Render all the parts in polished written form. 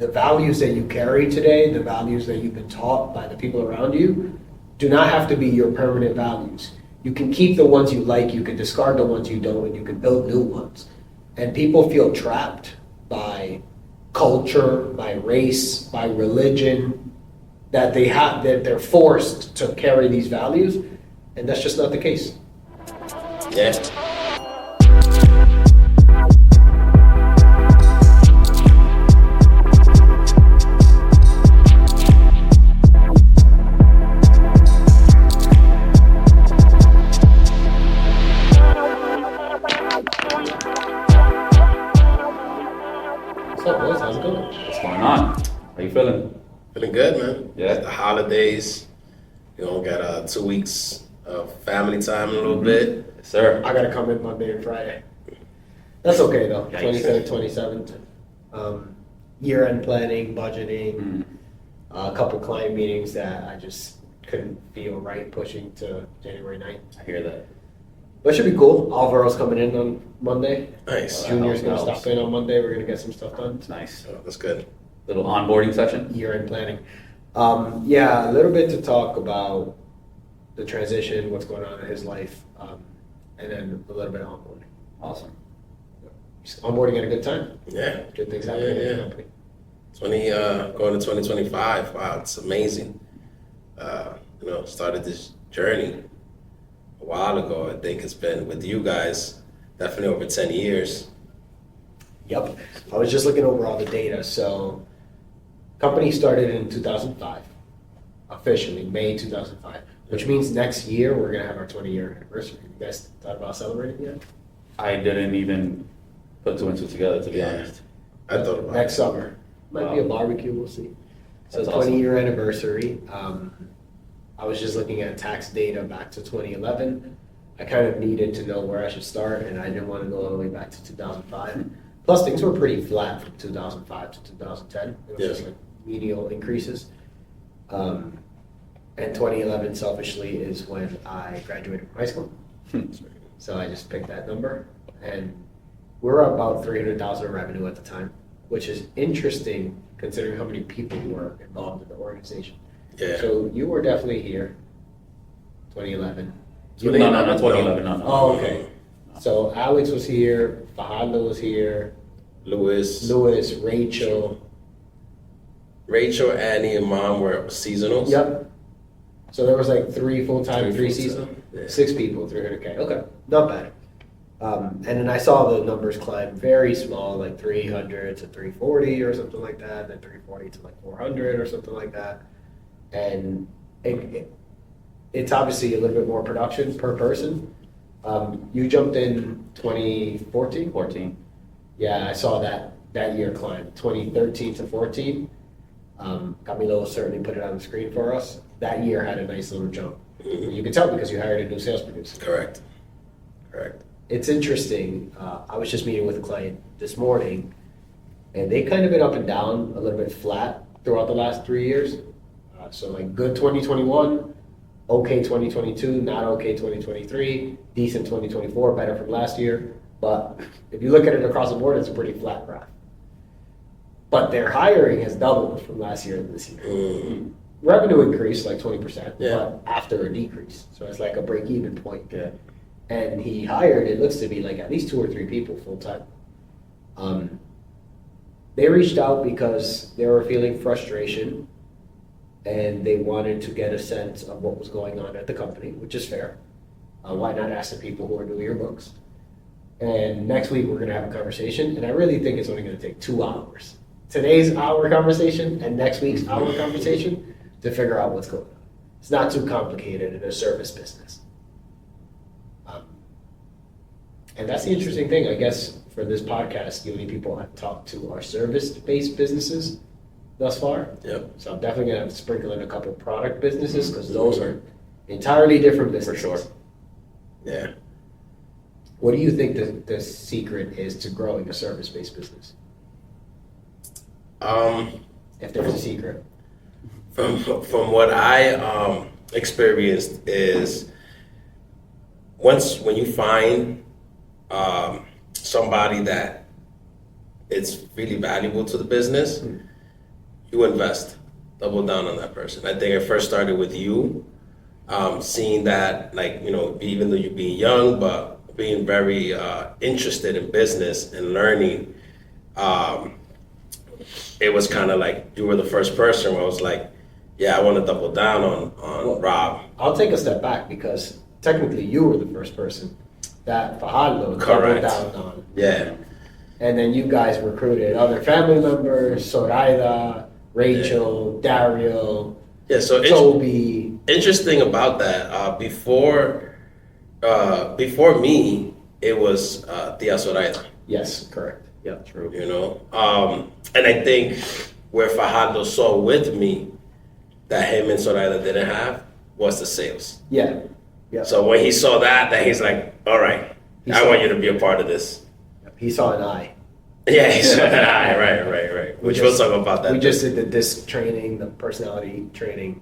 the values that you carry today, the values that you've been taught by the people around you, do not have to be your permanent values. You can keep the ones you like, you can discard the ones you don't, and you can build new ones. And people feel trapped by culture, by race, by religion, that they're forced to carry these values, and that's just not the case. Yeah. What's up, boys? How's it going? What's going on? How you feeling? Feeling good, man. Yeah. The holidays, got 2 weeks of family time in a little bit. Yes, sir. I gotta come in Monday and Friday. That's okay though. Yikes. 23rd, 27th. Year-end planning, budgeting, a couple client meetings that I just couldn't feel right pushing to January 9th. I hear that. But it should be cool. Alvaro's coming in on Monday. Nice. Junior's gonna helps. stop in on Monday. We're gonna get some stuff done. It's nice. Oh, that's good. Little onboarding session. Year-end planning. Yeah, a little bit to talk about the transition, what's going on in his life, and then a little bit of onboarding. Awesome. Just onboarding at a good time. Yeah. Good things happening in the company. Going to 2025. Wow, it's amazing. Started this journey a while ago. I think it's been with you guys definitely over 10 years. Yep. I was just looking over all the data. So, company started in 2005, officially May 2005, which means next year we're gonna have our 20-year anniversary. You guys thought about celebrating yet? I didn't even put two and two together, to be honest. I thought about Next it. summer. Might be a Wow. barbecue. We'll see. So, That's awesome. 20-year anniversary. I was just looking at tax data back to 2011. I kind of needed to know where I should start, and I didn't want to go all the way back to 2005. Plus, things were pretty flat from 2005 to 2010. It was Yeah. just like medial increases. And 2011, selfishly, is when I graduated from high school. So I just picked that number, and we were about 300,000 in revenue at the time, which is interesting considering how many people were involved in the organization. Yeah. So you were definitely here, 2011. No, not 2011. No. Oh, okay. So Alex was here, Fahadla was here, Louis, Rachel. Annie, and Mom were seasonals. Yep. So there was like 3 full-time, 3 full-time, seasonal, yeah. 6 people, 300K. Okay, not bad. And then I saw the numbers climb very small, like 300 to 340 or something like that, then 340 to like 400 or something like that. And it's obviously a little bit more production per person. You jumped in 2014? 14. Yeah, I saw that year climb, 2013 to 14. Camilo certainly put it on the screen for us. That year had a nice little jump. You can tell because you hired a new sales producer. Correct. It's interesting. I was just meeting with a client this morning, and they kind of been up and down, a little bit flat throughout the last 3 years. So like good 2021, okay 2022, not okay 2023, decent 2024, better from last year. But if you look at it across the board, it's a pretty flat graph. But their hiring has doubled from last year to this year. Revenue increased like 20%, Yeah. but after a decrease. So it's like a break-even point. Yeah. And he hired, it looks to be like at least 2 or 3 people full-time. They reached out because they were feeling frustration and they wanted to get a sense of what was going on at the company, which is fair. Why not ask the people who are doing your books? And next week we're going to have a conversation, and I really think it's only going to take 2 hours. Today's our conversation and next week's our conversation to figure out what's going on. It's not too complicated in a service business. And that's the interesting thing, I guess, for this podcast. The only people I've talked to are service-based businesses thus far. Yep. So I'm definitely going to have to sprinkle in a couple of product businesses because those are entirely different businesses. For sure. Yeah. What do you think the secret is to growing a service-based business? If there's a secret. From what I experienced is when you find somebody that it's really valuable to the business, you invest, double down on that person. I think it first started with you, seeing that, like, you know, even though you being young, but being very interested in business and learning. It was kind of like you were the first person where I was like, yeah, I want to double down on Rob. I'll take a step back because technically you were the first person that Fajardo doubled Correct. down on. Yeah. And then you guys recruited other family members, Zoraida, Rachel, Dario, Yeah, so Toby. interesting about that, before me, it was Tia Zoraida. Yes, correct. Yeah, true. You know, and I think where Fajardo saw with me that him and Zoraida didn't have was the sales. Yeah. Yeah. So when he saw that he's like, all right, I want you to be a part of this. He saw an eye. Yeah, he saw that eye, right. Which we'll talk about that. We just did the disc training, the personality training.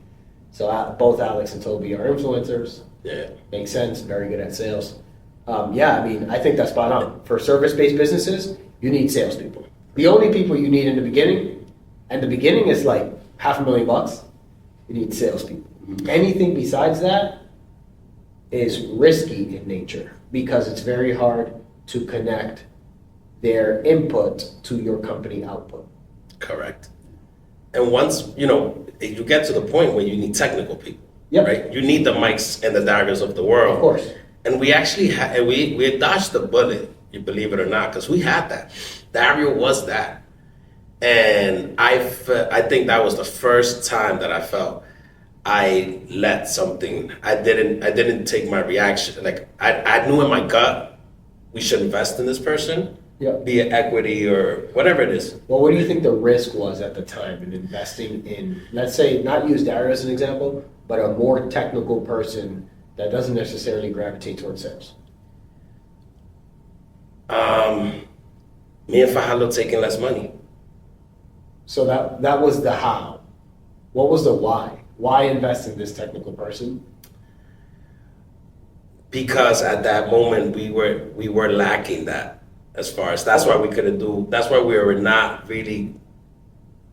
So both Alex and Toby are influencers. Yeah. Makes sense. Very good at sales. Yeah, I mean, I think that's spot on. For service-based businesses, you need salespeople. The only people you need in the beginning, and the beginning is like $500,000, you need salespeople. Anything besides that is risky in nature because it's very hard to connect their input to your company output. Correct. And once, you know, you get to the point where you need technical people, Yep. right? You need the Mikes and the Darius of the world. Of course. And we actually had, we dodged the bullet, you believe it or not, because we had that. Dario was that. And I think that was the first time that I felt I let something, I didn't take my reaction. Like I knew in my gut, we should invest in this person, Yep. be it equity or whatever it is. Well, what do you think the risk was at the time in investing in, let's say, not use Dario as an example, but a more technical person that doesn't necessarily gravitate towards sales? Me and Fajardo taking less money. So that was the how. What was the why? Why invest in this technical person? Because at that moment we were lacking that as far as that's why we were not really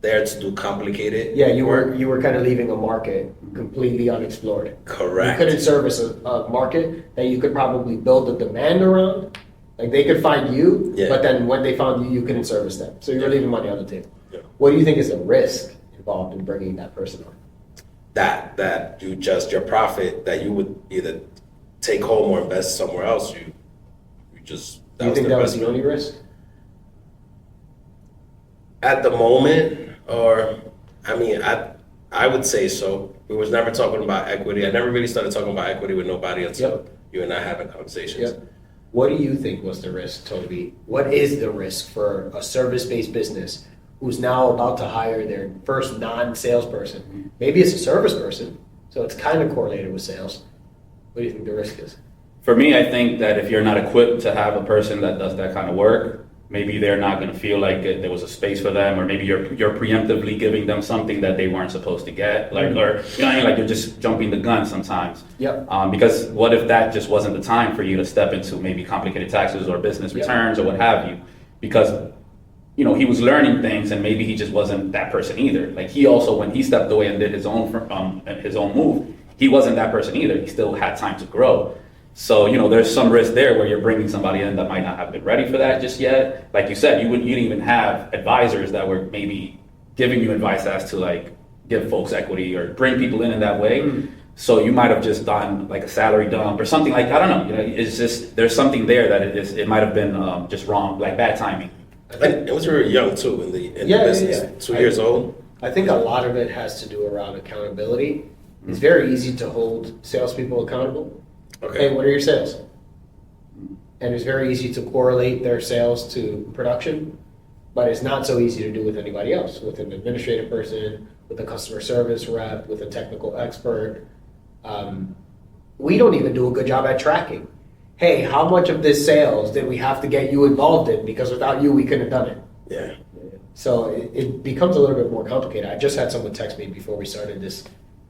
there to do complicated. Yeah, you work. were kind of leaving a market completely unexplored. Correct. You couldn't service a market that you could probably build a demand around. Like they could find you, Yeah. but then when they found you, you couldn't service them. So you were leaving money on the table. Yeah. What do you think is the risk involved in bringing that person on? That you just your profit that you would either take home or invest somewhere else. You just Do you think that was the only risk? At the moment, or I mean, I would say so. We was never talking about equity. I never really started talking about equity with nobody until you and I having conversations. Yep. What do you think was the risk, Toby? What is the risk for a service-based business who's now about to hire their first non-salesperson? Maybe it's a service person, so it's kind of correlated with sales. What do you think the risk is? For me, I think that if you're not equipped to have a person that does that kind of work, maybe they're not going to feel like there was a space for them, or maybe you're preemptively giving them something that they weren't supposed to get, like, or you know what I mean, like you're just jumping the gun sometimes. Yep. Because what if that just wasn't the time for you to step into maybe complicated taxes or business returns or what have you? Because you know he was learning things, and maybe he just wasn't that person either. Like he also, when he stepped away and did his own move, he wasn't that person either. He still had time to grow. So, you know, there's some risk there where you're bringing somebody in that might not have been ready for that just yet. Like you said, you didn't even have advisors that were maybe giving you advice as to like give folks equity or bring people in that way. So you might have just done like a salary dump or something like, I don't know. You know, it's just, there's something there that it might have been just wrong, like bad timing. And it was very young too in the business. Yeah. 2 years old. I think a lot of it has to do around accountability. It's very easy to hold salespeople accountable. Okay. Hey, what are your sales? And it's very easy to correlate their sales to production, but it's not so easy to do with anybody else, with an administrative person, with a customer service rep, with a technical expert. We don't even do a good job at tracking. Hey, how much of this sales did we have to get you involved in? Because without you, we couldn't have done it. Yeah. So it becomes a little bit more complicated. I just had someone text me before we started this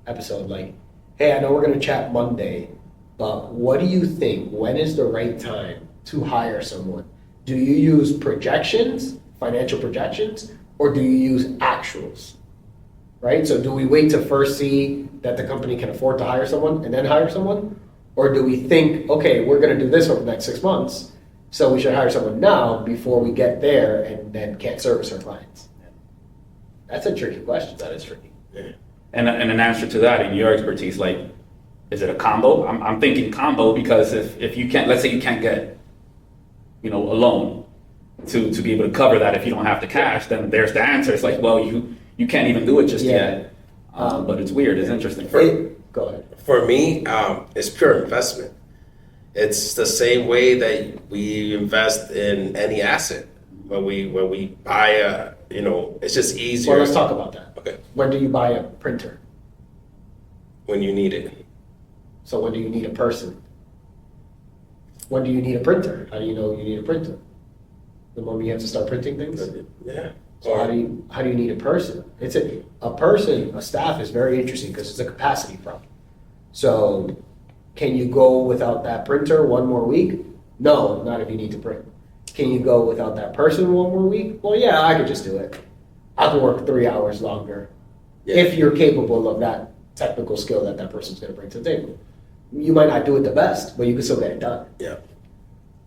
episode, like, hey, I know we're going to chat Monday, but what do you think? When is the right time to hire someone? Do you use projections, financial projections, or do you use actuals? right? So do we wait to first see that the company can afford to hire someone and then hire someone? Or do we think, okay, we're going to do this over the next 6 months, so we should hire someone now before we get there and then can't service our clients? That's a tricky question. That is tricky. Yeah. And an answer to that, in your expertise, like, is it a combo? I'm thinking combo because if you can't, let's say you can't get, a loan to be able to cover that if you don't have the cash, then there's the answer. It's like, well, you can't even do it just yet. But it's weird. It's interesting. Go ahead. For me, it's pure investment. It's the same way that we invest in any asset. When we buy it's just easier. Well, let's talk about that. Okay. When do you buy a printer? When you need it. So when do you need a person? When do you need a printer? How do you know you need a printer? The moment you have to start printing things? Yeah. So how do you need a person? It's a staff is very interesting because it's a capacity problem. So can you go without that printer one more week? No, not if you need to print. Can you go without that person one more week? Well, yeah, I could just do it. I can work 3 hours longer if you're capable of that technical skill that person's going to bring to the table. You might not do it the best, but you can still get it done. Yeah.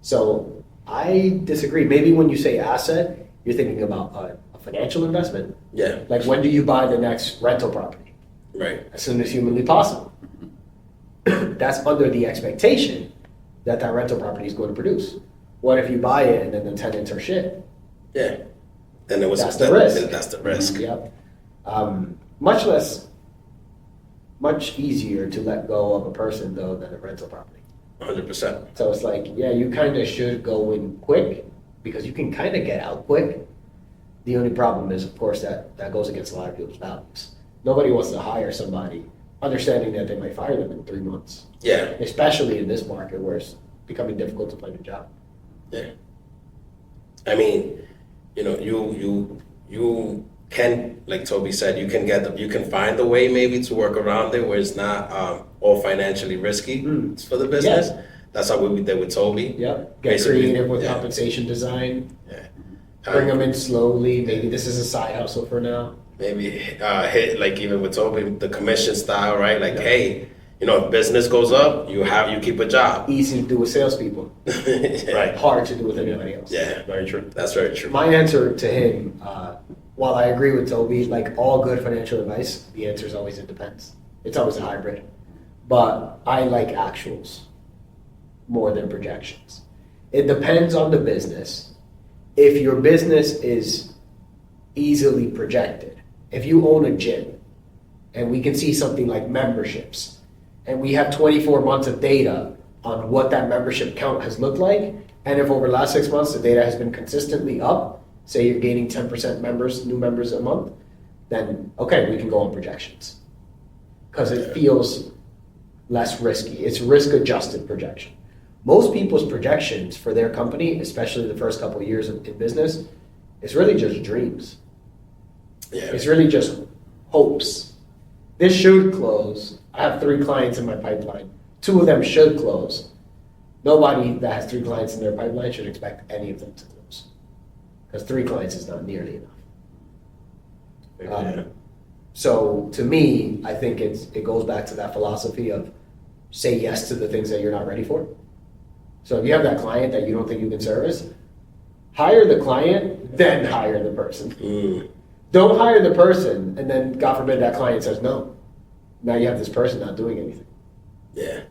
So I disagree. Maybe when you say asset, you're thinking about a financial investment. Yeah. Like when do you buy the next rental property? Right. As soon as humanly possible. That's under the expectation that rental property is going to produce. What if you buy it and then the tenants are shit? Yeah. Then That's the risk. That's the risk. Yep. Much easier to let go of a person though than a rental property. 100%. So it's like, yeah, you kind of should go in quick because you can kind of get out quick. The only problem is, of course, that goes against a lot of people's values. Nobody wants to hire somebody understanding that they might fire them in 3 months. Yeah. Especially in this market where it's becoming difficult to find a job. Yeah. I mean, you can, like Toby said, you can find a way maybe to work around it where it's not all financially risky for the business. Yeah. That's how we did with Toby. Yep. Get Basically, creative with yeah. compensation design. Yeah. Bring them in slowly. Maybe this is a side hustle for now. Maybe hit, like even with Toby, the commission style, right? Like, hey, if business goes up, you keep a job. Easy to do with salespeople. Right. Hard to do with anybody else. Yeah. Very true. That's very true. My answer to him, while I agree with Toby, like all good financial advice, the answer is always it depends. It's always a hybrid. But I like actuals more than projections. It depends on the business. If your business is easily projected, if you own a gym and we can see something like memberships and we have 24 months of data on what that membership count has looked like, and if over the last 6 months the data has been consistently up, say you're gaining 10% new members a month, then okay, we can go on projections. Because it feels less risky. It's risk-adjusted projection. Most people's projections for their company, especially the first couple of years in business, it's really just dreams. Yeah. It's really just hopes. This should close. I have 3 clients in my pipeline. 2 of them should close. Nobody that has 3 clients in their pipeline should expect any of them to close. Because 3 clients is not nearly enough. So to me, I think it goes back to that philosophy of say yes to the things that you're not ready for. So if you have that client that you don't think you can service, hire the client, then hire the person. Don't hire the person, and then God forbid that client says no. Now you have this person not doing anything. Yeah.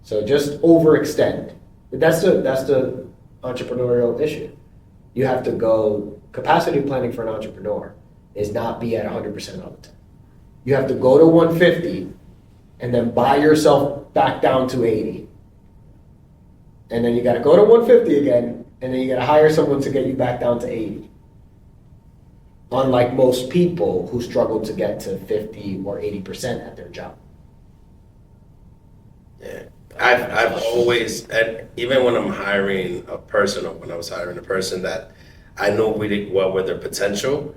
So just overextend. That's the entrepreneurial issue. You have to go, capacity planning for an entrepreneur is not be at 100% all the time. You have to go to 150 and then buy yourself back down to 80. And then you got to go to 150 again, and then you got to hire someone to get you back down to 80. Unlike most people who struggle to get to 50 or 80% at their job. Yeah. I've always, and even when I'm hiring a person, or when I was hiring a person that I know really well with their potential,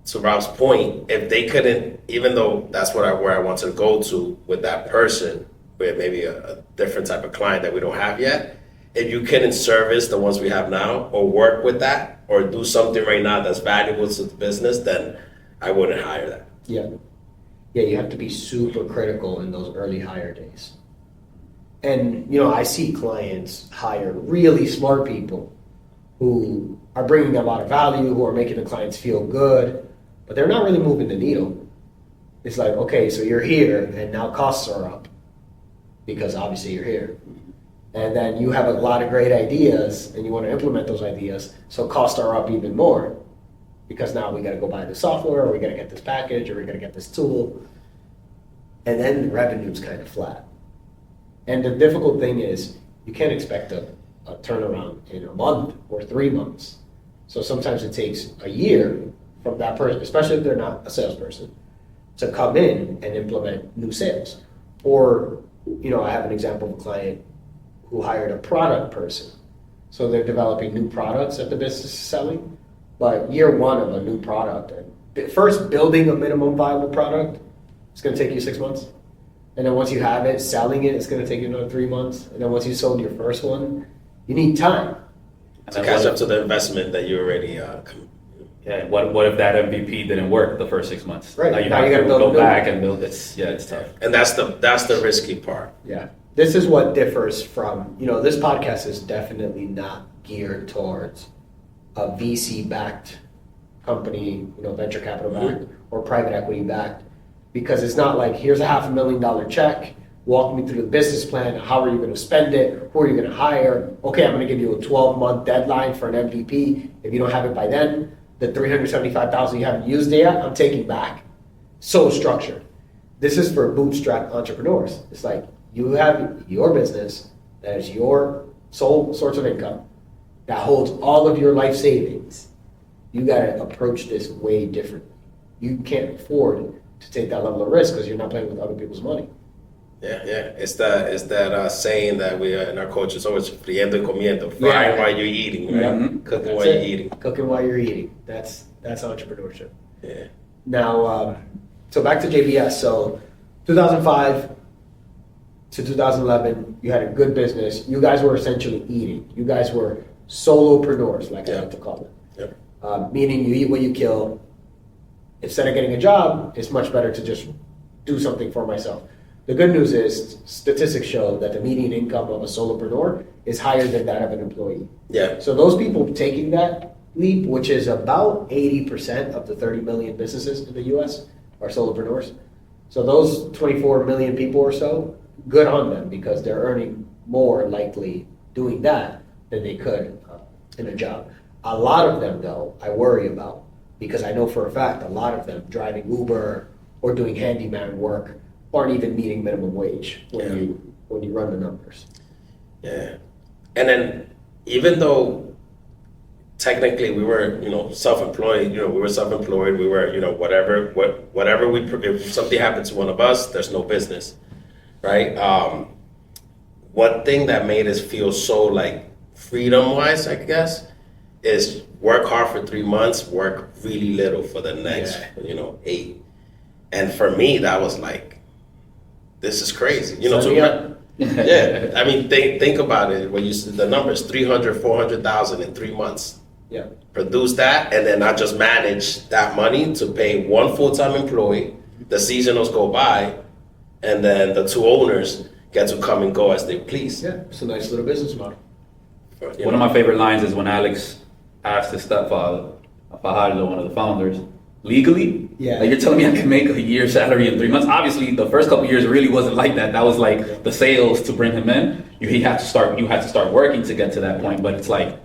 to Rob's point, if they couldn't, even though that's where I want to go to with that person, with maybe a different type of client that we don't have yet, if you couldn't service the ones we have now or work with that or do something right now that's valuable to the business, then I wouldn't hire that. Yeah. Yeah, you have to be super critical in those early hire days. And, I see clients hire really smart people who are bringing a lot of value, who are making the clients feel good, but they're not really moving the needle. It's like, okay, so you're here and now costs are up because obviously you're here. And then you have a lot of great ideas and you want to implement those ideas, so costs are up even more because now we got to go buy the software, or we got to get this package, or we got to get this tool. And then the revenue's kind of flat. And the difficult thing is you can't expect a turnaround in a month or 3 months. So sometimes it takes a year from that person, especially if they're not a salesperson, to come in and implement new sales. Or, I have an example of a client who hired a product person. So they're developing new products that the business is selling. But year one of a new product, first building a minimum viable product, it's going to take you 6 months. And then once you have it, selling it, it's going to take you another 3 months. And then once you sold your first one, you need time to catch up to the investment that you already. Yeah. What if that MVP didn't work the first 6 months? Right. Now you Now have you to gotta go build back and build. It's tough. And that's the risky part. Yeah. This is what differs from, this podcast is definitely not geared towards a VC-backed company, venture capital backed or private equity backed, because it's not like, here's a $500,000 check, walk me through the business plan, how are you going to spend it, who are you going to hire, okay, I'm going to give you a 12-month deadline for an MVP. If you don't have it by then, the $375,000 you haven't used it yet, I'm taking back. So structured. This is for bootstrap entrepreneurs. It's like, you have your business that is your sole source of income that holds all of your life savings. You got to approach this way differently. You can't afford to take that level of risk because you're not playing with other people's money. Yeah. It's that saying that we in our culture is always friendo y comiendo, frying while you're eating, right? Mm-hmm. Cooking while you're eating. Cooking while you're eating. That's entrepreneurship. Yeah. Now, so back to JBS. So 2005 to 2011, you had a good business. You guys were essentially eating. You guys were solopreneurs, like I like to call it. Yep. Meaning you eat what you kill. Instead of getting a job, it's much better to just do something for myself. The good news is statistics show that the median income of a solopreneur is higher than that of an employee. Yeah. So those people taking that leap, which is about 80% of the 30 million businesses in the US are solopreneurs. So those 24 million people or so, good on them, because they're earning more likely doing that than they could in a job. A lot of them, though, I worry about, because I know for a fact a lot of them driving Uber or doing handyman work aren't even meeting minimum wage when you run the numbers. Yeah. And then even though technically we were, self-employed, we were, whatever if something happened to one of us, there's no business, right? One thing that made us feel so like freedom-wise, I guess, is work hard for 3 months, work really little for the next, 8. And for me, that was like, this is crazy. Yeah. I mean, think about it. When you see the numbers, 300, 400,000 in 3 months. Yeah. Produce that, and then I just manage that money to pay one full-time employee. The seasonals go by, and then the 2 owners get to come and go as they please. Yeah, it's a nice little business model. One of my favorite lines is when Alex asked his stepfather, Fajardo, one of the founders, legally? Yeah. Like, you're telling me I can make a year's salary in 3 months? Obviously, the first couple of years really wasn't like that. That was like the sales to bring him in. You had to start working to get to that point. But it's like,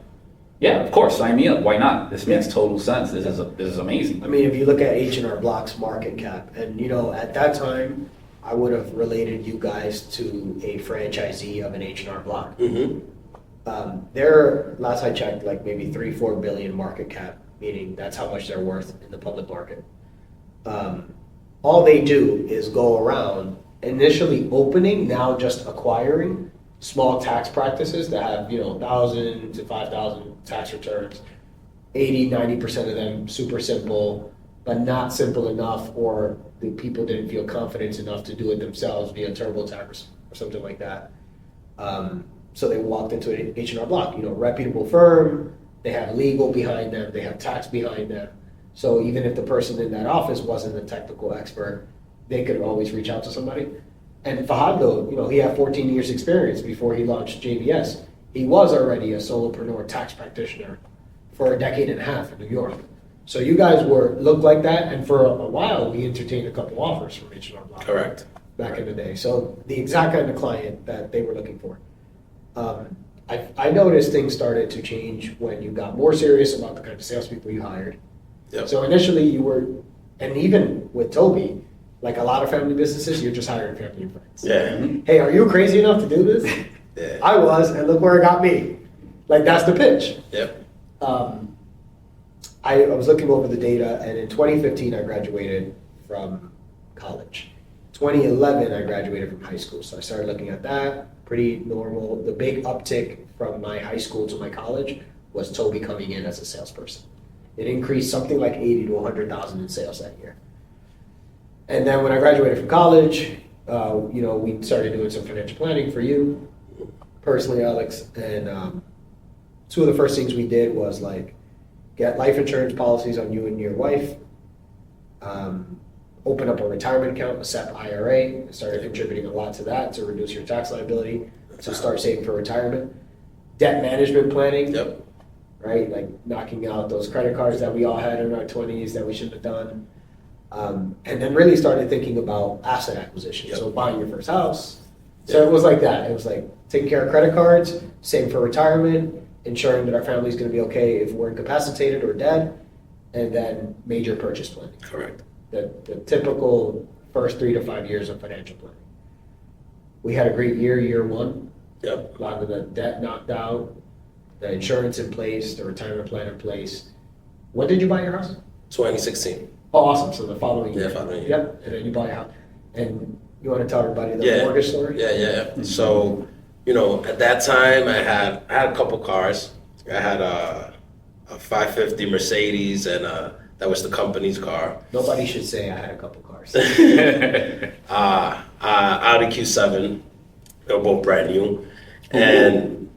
yeah, of course, sign me up. Why not? This makes total sense. This is amazing. I mean, if you look at H&R Block's market cap, and at that time, I would have related you guys to a franchisee of an H&R Block. Mm-hmm. They're, last I checked, like maybe 3-4 billion market cap, meaning that's how much they're worth in the public market. All they do is go around initially opening, now just acquiring small tax practices that have 1,000 to 5,000 tax returns. 80-90% of them super simple, but not simple enough, or the people didn't feel confidence enough to do it themselves via TurboTax or something like that. So they walked into an H&R Block, reputable firm. They have legal behind them. They have tax behind them. So even if the person in that office wasn't a technical expert, they could always reach out to somebody. And Fahad, though, he had 14 years experience before he launched JBS. He was already a solopreneur tax practitioner for a decade and a half in New York. So you guys looked like that, and for a while we entertained a couple offers from H&R Block. Correct. Back in the day. So the exact kind of client that they were looking for. I noticed things started to change when you got more serious about the kind of salespeople you hired. Yep. So initially you were, and even with Toby, like a lot of family businesses, you're just hiring family and friends. Yeah. Hey, are you crazy enough to do this? Yeah. I was, and look where it got me. Like, that's the pitch. Yep. I was looking over the data, and in 2015, I graduated from college. 2011, I graduated from high school. So I started looking at that, pretty normal. The big uptick from my high school to my college was Toby coming in as a salesperson. It increased something like 80 to 100,000 in sales that year. And then when I graduated from college, we started doing some financial planning for you, personally, Alex. And two of the first things we did was like get life insurance policies on you and your wife, open up a retirement account, a SEP IRA, and started contributing a lot to that to reduce your tax liability, to start saving for retirement. Debt management planning. Yep. Right? Like knocking out those credit cards that we all had in our 20s that we shouldn't have done. And then really started thinking about asset acquisition. Yep. So buying your first house. So it was like that. It was like taking care of credit cards, saving for retirement, ensuring that our family's going to be okay if we're incapacitated or dead, and then major purchase planning. Correct. The typical first 3 to 5 years of financial planning. We had a great year one. Yep. A lot of the debt knocked out, the insurance in place, the retirement plan in place. When did you buy your house? 2016. Oh, awesome. So the following year. Yeah, following year. Yep. And then you buy a house. And you want to tell everybody the mortgage story? Yeah. So, at that time I had a couple cars. I had a 550 Mercedes, and that was the company's car. Nobody should say I had a couple cars. Audi Q7, they were both brand new. And,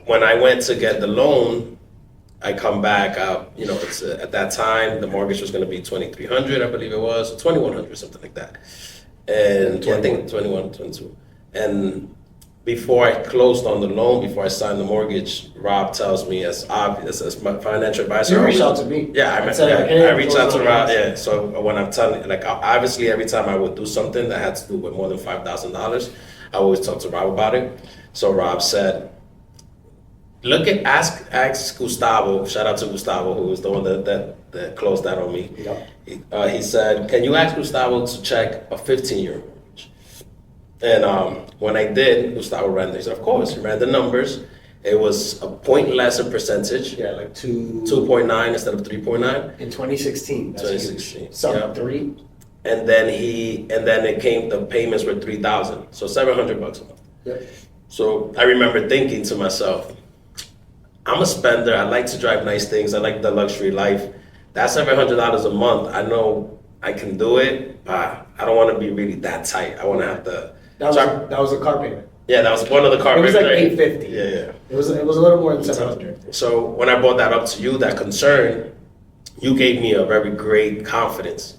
when I went to get the loan, I come back out, it's at that time, the mortgage was going to be $2,300, I believe it was, or $2,100, something like that. And I think 21, 22. And before I closed on the loan, before I signed the mortgage, Rob tells me, as obvious as my financial advisor. You reached out to me. Yeah, I reached out to Rob. Yeah, so when I'm telling, like, obviously every time I would do something that had to do with more than $5,000, I always talk to Rob about it. So Rob said, ask Gustavo. Shout out to Gustavo, who was the one that closed that on me. Yeah. He said, can you ask Gustavo to check a 15-year mortgage? And when I did, Gustavo ran this. Of course, he ran the numbers. It was a point less in percentage. Yeah, like 2.9 instead of 3.9. In 2016. That's 2016. Huge. Sub Yeah. 3. And then the payments were $3,000, so $700 a month. Yep. So I remember thinking to myself, I'm a spender. I like to drive nice things. I like the luxury life. That's $700 a month. I know I can do it, but I don't want to be really that tight. I want to have to. That was a car payment. Yeah, that was one of the car It was like payments. $850. Yeah. It was a little more than $700. So when I brought that up to you, that concern, you gave me a very great confidence.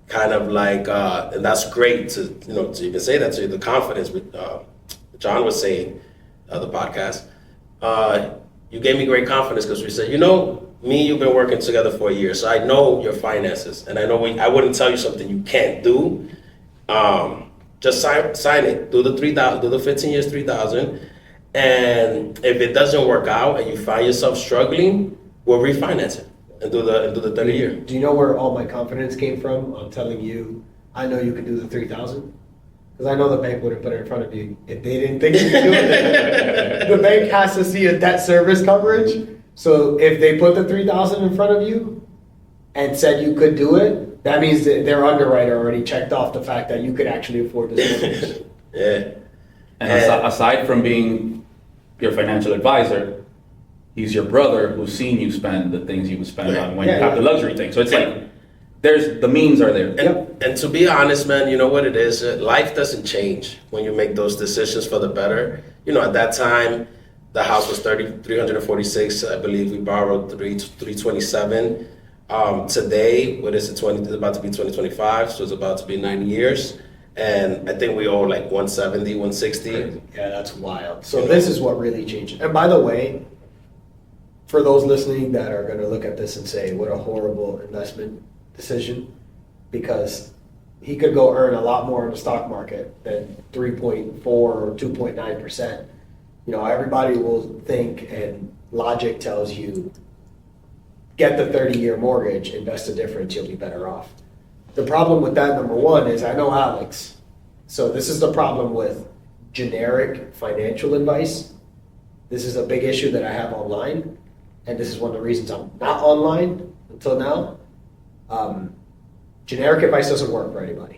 Kind of like, and that's great to even say that to you. The confidence with John was saying, the podcast. You gave me great confidence because we said, you've been working together for a year, so I know your finances, and I know I wouldn't tell you something you can't do. Just sign it. Do the 3,000. Do the 15 years 3,000, and if it doesn't work out and you find yourself struggling, we'll refinance it and do the 30 year. Do you know where all my confidence came from on telling you I know you can do the 3,000? Because I know the bank wouldn't put it in front of you if they didn't think you could do it. The bank has to see a debt service coverage. So if they put the 3,000 in front of you and said you could do it, that means that their underwriter already checked off the fact that you could actually afford this mortgage. Yeah. And aside from being your financial advisor, he's your brother who's seen you spend the things you would spend on when you have the luxury thing. So it's like, the means are there. And to be honest, man, you know what it is? Life doesn't change when you make those decisions for the better. At that time, The house was 346. I believe we borrowed 327. Today, what is it? It's about to be 2025, so it's about to be 9 years. And I think we owe like 170, 160. Yeah, that's wild. So this is what really changed. And by the way, for those listening that are going to look at this and say, what a horrible investment decision, because he could go earn a lot more in the stock market than 3.4 or 2.9%. You know, everybody will think, and logic tells you, get the 30-year mortgage, invest the difference, you'll be better off. The problem with that, number one, is I know Alex. So this is the problem with generic financial advice. This is a big issue that I have online, and this is one of the reasons I'm not online until now. Generic advice doesn't work for anybody.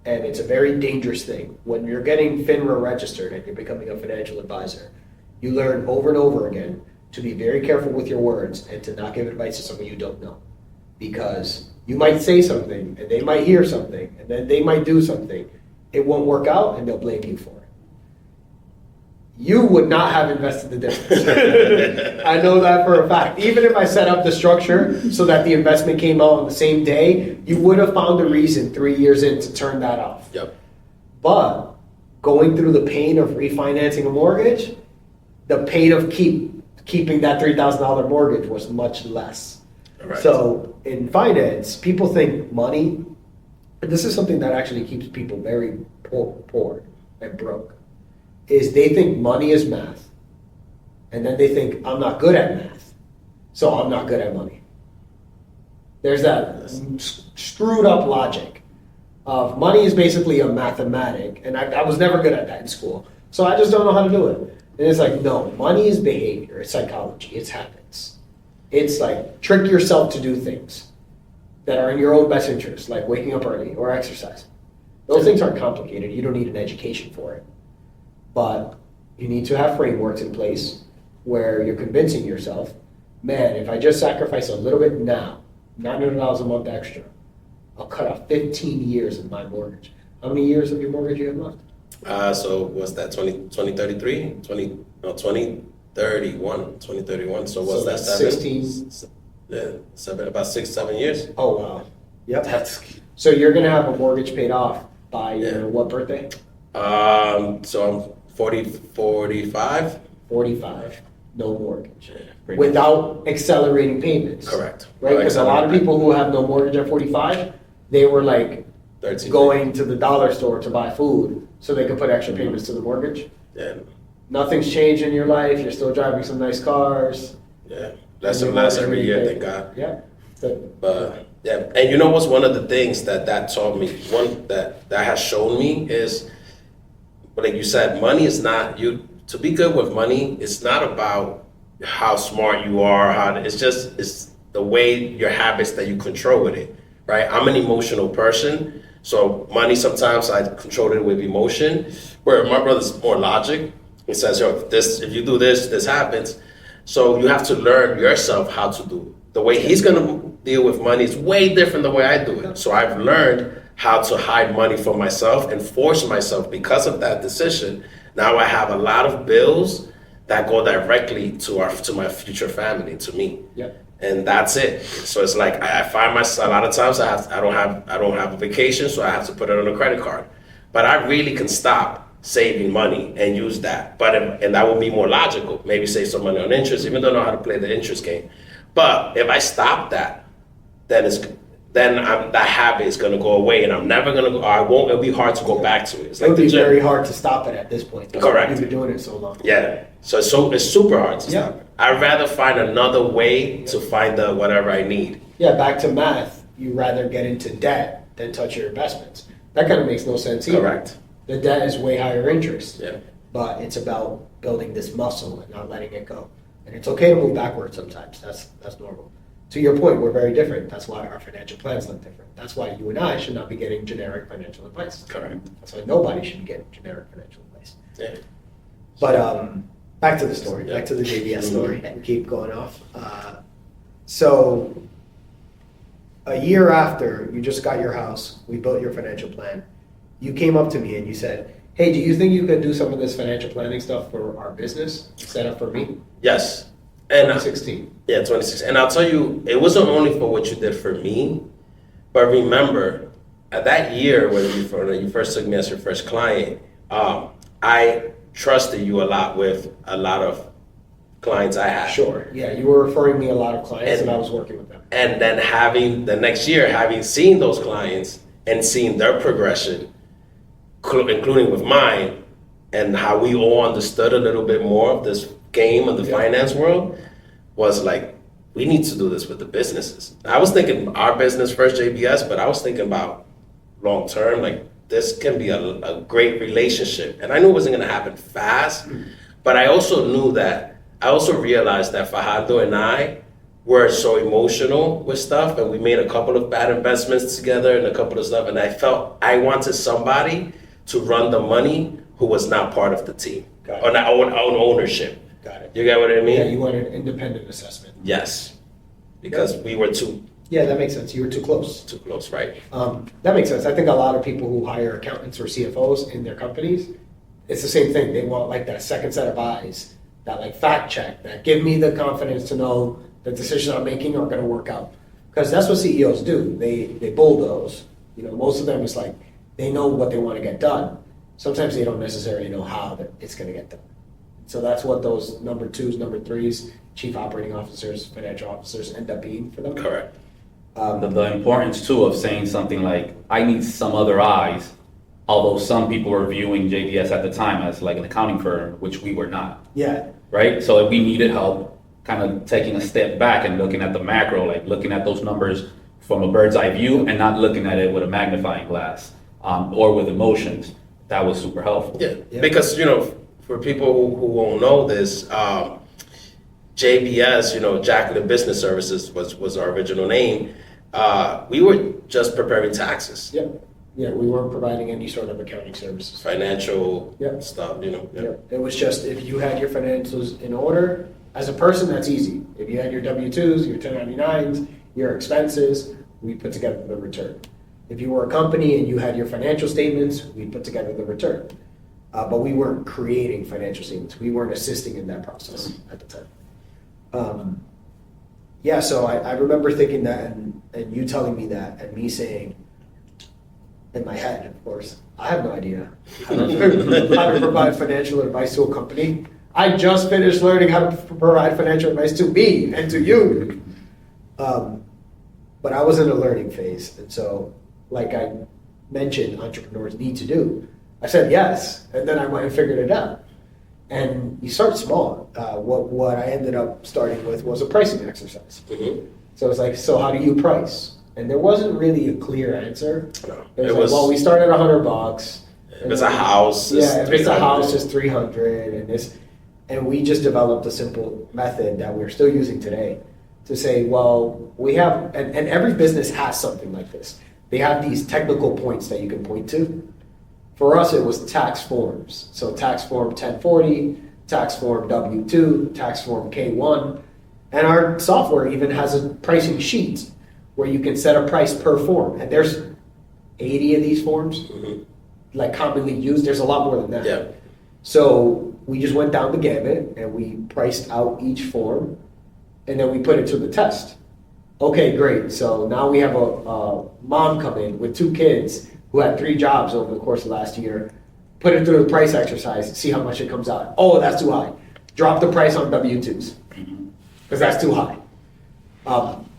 And it's a very dangerous thing. When you're getting FINRA registered and you're becoming a financial advisor, you learn over and over again to be very careful with your words and to not give advice to someone you don't know. Because you might say something and they might hear something and then they might do something. It won't work out and they'll blame you for it. You would not have invested the difference. I know that for a fact. Even if I set up the structure so that the investment came out on the same day, you would have found a reason 3 years in to turn that off. Yep. But going through the pain of refinancing a mortgage, the pain of keeping that $3,000 mortgage was much less. Right. So in finance, people think money, and this is something that actually keeps people very poor and broke, is they think money is math. And then they think, I'm not good at math, so I'm not good at money. There's that screwed up logic of money is basically a mathematic, and I was never good at that in school, so I just don't know how to do it. And it's like, no, money is behavior, it's psychology, it's habits. It's like trick yourself to do things that are in your own best interest, like waking up early or exercising. Those things aren't complicated, you don't need an education for it. But you need to have frameworks in place where you're convincing yourself, man, if I just sacrifice a little bit now, $900 a month extra, I'll cut off 15 years of my mortgage. How many years of your mortgage you have left? So what's that, 2033? 2031. So what's that, 16? Yeah, about 6-7 years. Oh, wow. Yep. So you're going to have a mortgage paid off by your what birthday? So I'm 45. 45. No mortgage. Pretty Without accelerating payments. Correct. Right? Because a lot of people who have no mortgage at 45, they were like 13. going to the dollar store to buy food so they could put extra payments to the mortgage. Yeah. Nothing's changed in your life. You're still driving some nice cars. Yeah. That's the last every year, thank God. Yeah. But yeah, and you know what's one of the things that taught me, one that has shown me is, like you said, money is not, to be good with money, it's not about how smart you are, it's the way your habits that you control with it, right? I'm an emotional person, so money sometimes I control it with emotion, where my brother's more logic. He says, yo, if you do this, this happens. So you have to learn yourself how to do it. The way he's gonna deal with money is way different than the way I do it. So I've learned how to hide money from myself and force myself because of that decision. Now I have a lot of bills that go directly to my future family, to me. Yep. And that's it. So it's like I find myself a lot of times I don't have a vacation, so I have to put it on a credit card. But I really can stop saving money and use that. And that would be more logical. Maybe save some money on interest, even though I know how to play the interest game. But if I stop that, then that habit is going to go away, and I'm never going to go. It'll be hard to go back to it. It's like it would be very hard to stop it at this point. Correct. You've been doing it so long. Yeah. So it's super hard to stop it. I'd rather find another way to find whatever I need. Yeah, back to math. You rather get into debt than touch your investments. That kind of makes no sense either. Correct. The debt is way higher interest. Yeah. But it's about building this muscle and not letting it go. And it's okay to move backwards sometimes. That's normal. To your point, we're very different. That's why our financial plans look different. That's why you and I should not be getting generic financial advice. Correct. That's why nobody should be getting generic financial advice. Yeah. But back to the story. Back to the JBS story. We keep going off. So a year after you just got your house, we built your financial plan, you came up to me and you said, hey, do you think you could do some of this financial planning stuff for our business, set up for me? Yes. And 2016. Yeah, 26. And I'll tell you, it wasn't only for what you did for me, but remember, at that year when you first took me as your first client, I trusted you a lot with a lot of clients I had. Sure. Yeah, you were referring me a lot of clients, and I was working with them. And then having seen those clients and seeing their progression, including with mine, and how we all understood a little bit more of this game of the finance world, was like, we need to do this with the businesses. I was thinking our business first, JBS, but I was thinking about long term, like this can be a great relationship. And I knew it wasn't gonna happen fast, but I also realized that Fajardo and I were so emotional with stuff, and we made a couple of bad investments together and a couple of stuff, and I felt I wanted somebody to run the money who was not part of the team, or not own ownership. Got it. You get what I mean? Yeah, you wanted an independent assessment. Yes, because we were too Yeah, that makes sense. You were too close. right? That makes sense. I think a lot of people who hire accountants or CFOs in their companies, it's the same thing. They want like that second set of eyes, that like fact check, that give me the confidence to know the decisions I'm making are going to work out. Because that's what CEOs do. They bulldoze. You know, most of them is like they know what they want to get done. Sometimes they don't necessarily know how it's going to get done. So that's what those number twos, number threes, chief operating officers, financial officers end up being for them. Correct. The importance too of saying something like, I need some other eyes, although some people were viewing JBS at the time as like an accounting firm, which we were not. Yeah. Right? So if we needed help kind of taking a step back and looking at the macro, like looking at those numbers from a bird's eye view and not looking at it with a magnifying glass or with emotions, that was super helpful. Yeah. Because, for people who won't know this, JBS, Jacqueline Business Services was our original name. We were just preparing taxes. Yeah. Yeah, we weren't providing any sort of accounting services. Financial Yeah. stuff, Yeah. It was just if you had your financials in order, as a person, that's easy. If you had your W-2s, your 1099s, your expenses, we put together the return. If you were a company and you had your financial statements, we put together the return. But we weren't creating financial statements. We weren't assisting in that process at the time. So I remember thinking that and you telling me that and me saying, in my head, of course, I have no idea how to provide financial advice to a company. I just finished learning how to provide financial advice to me and to you. But I was in a learning phase. And so, like I mentioned, entrepreneurs need to do. I said yes, and then I went and figured it out. And you start small. What I ended up starting with was a pricing exercise. Mm-hmm. So it's like, so how do you price? And there wasn't really a clear answer. No, It was like, well, we start at $100. If it's a house, if it's a house, it's 300, and we just developed a simple method that we're still using today to say, well, we have, and every business has something like this. They have these technical points that you can point to. For us, it was tax forms. So tax form 1040, tax form W-2, tax form K-1, and our software even has a pricing sheet where you can set a price per form. And there's 80 of these forms, like commonly used. There's a lot more than that. Yeah. So we just went down the gamut and we priced out each form and then we put it to the test. Okay, great. So now we have a mom come in with 2 kids who had 3 jobs over the course of last year. Put it through the price exercise, see how much it comes out. Oh, that's too high. Drop the price on W-2s because that's too high.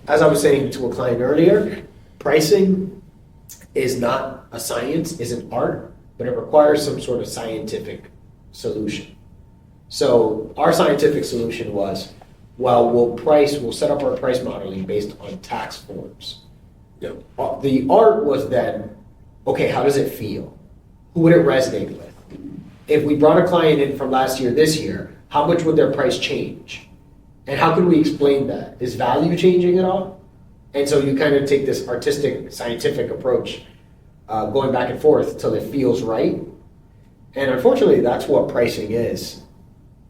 As I was saying to a client earlier, pricing is not a science, is an art, but it requires some sort of scientific solution. So our scientific solution was, well, we'll set up our price modeling based on tax forms. Yep. The art was then, okay, how does it feel? Who would it resonate with? If we brought a client in from last year, this year, how much would their price change? And how can we explain that? Is value changing at all? And so you kind of take this artistic, scientific approach, going back and forth till it feels right. And unfortunately, that's what pricing is.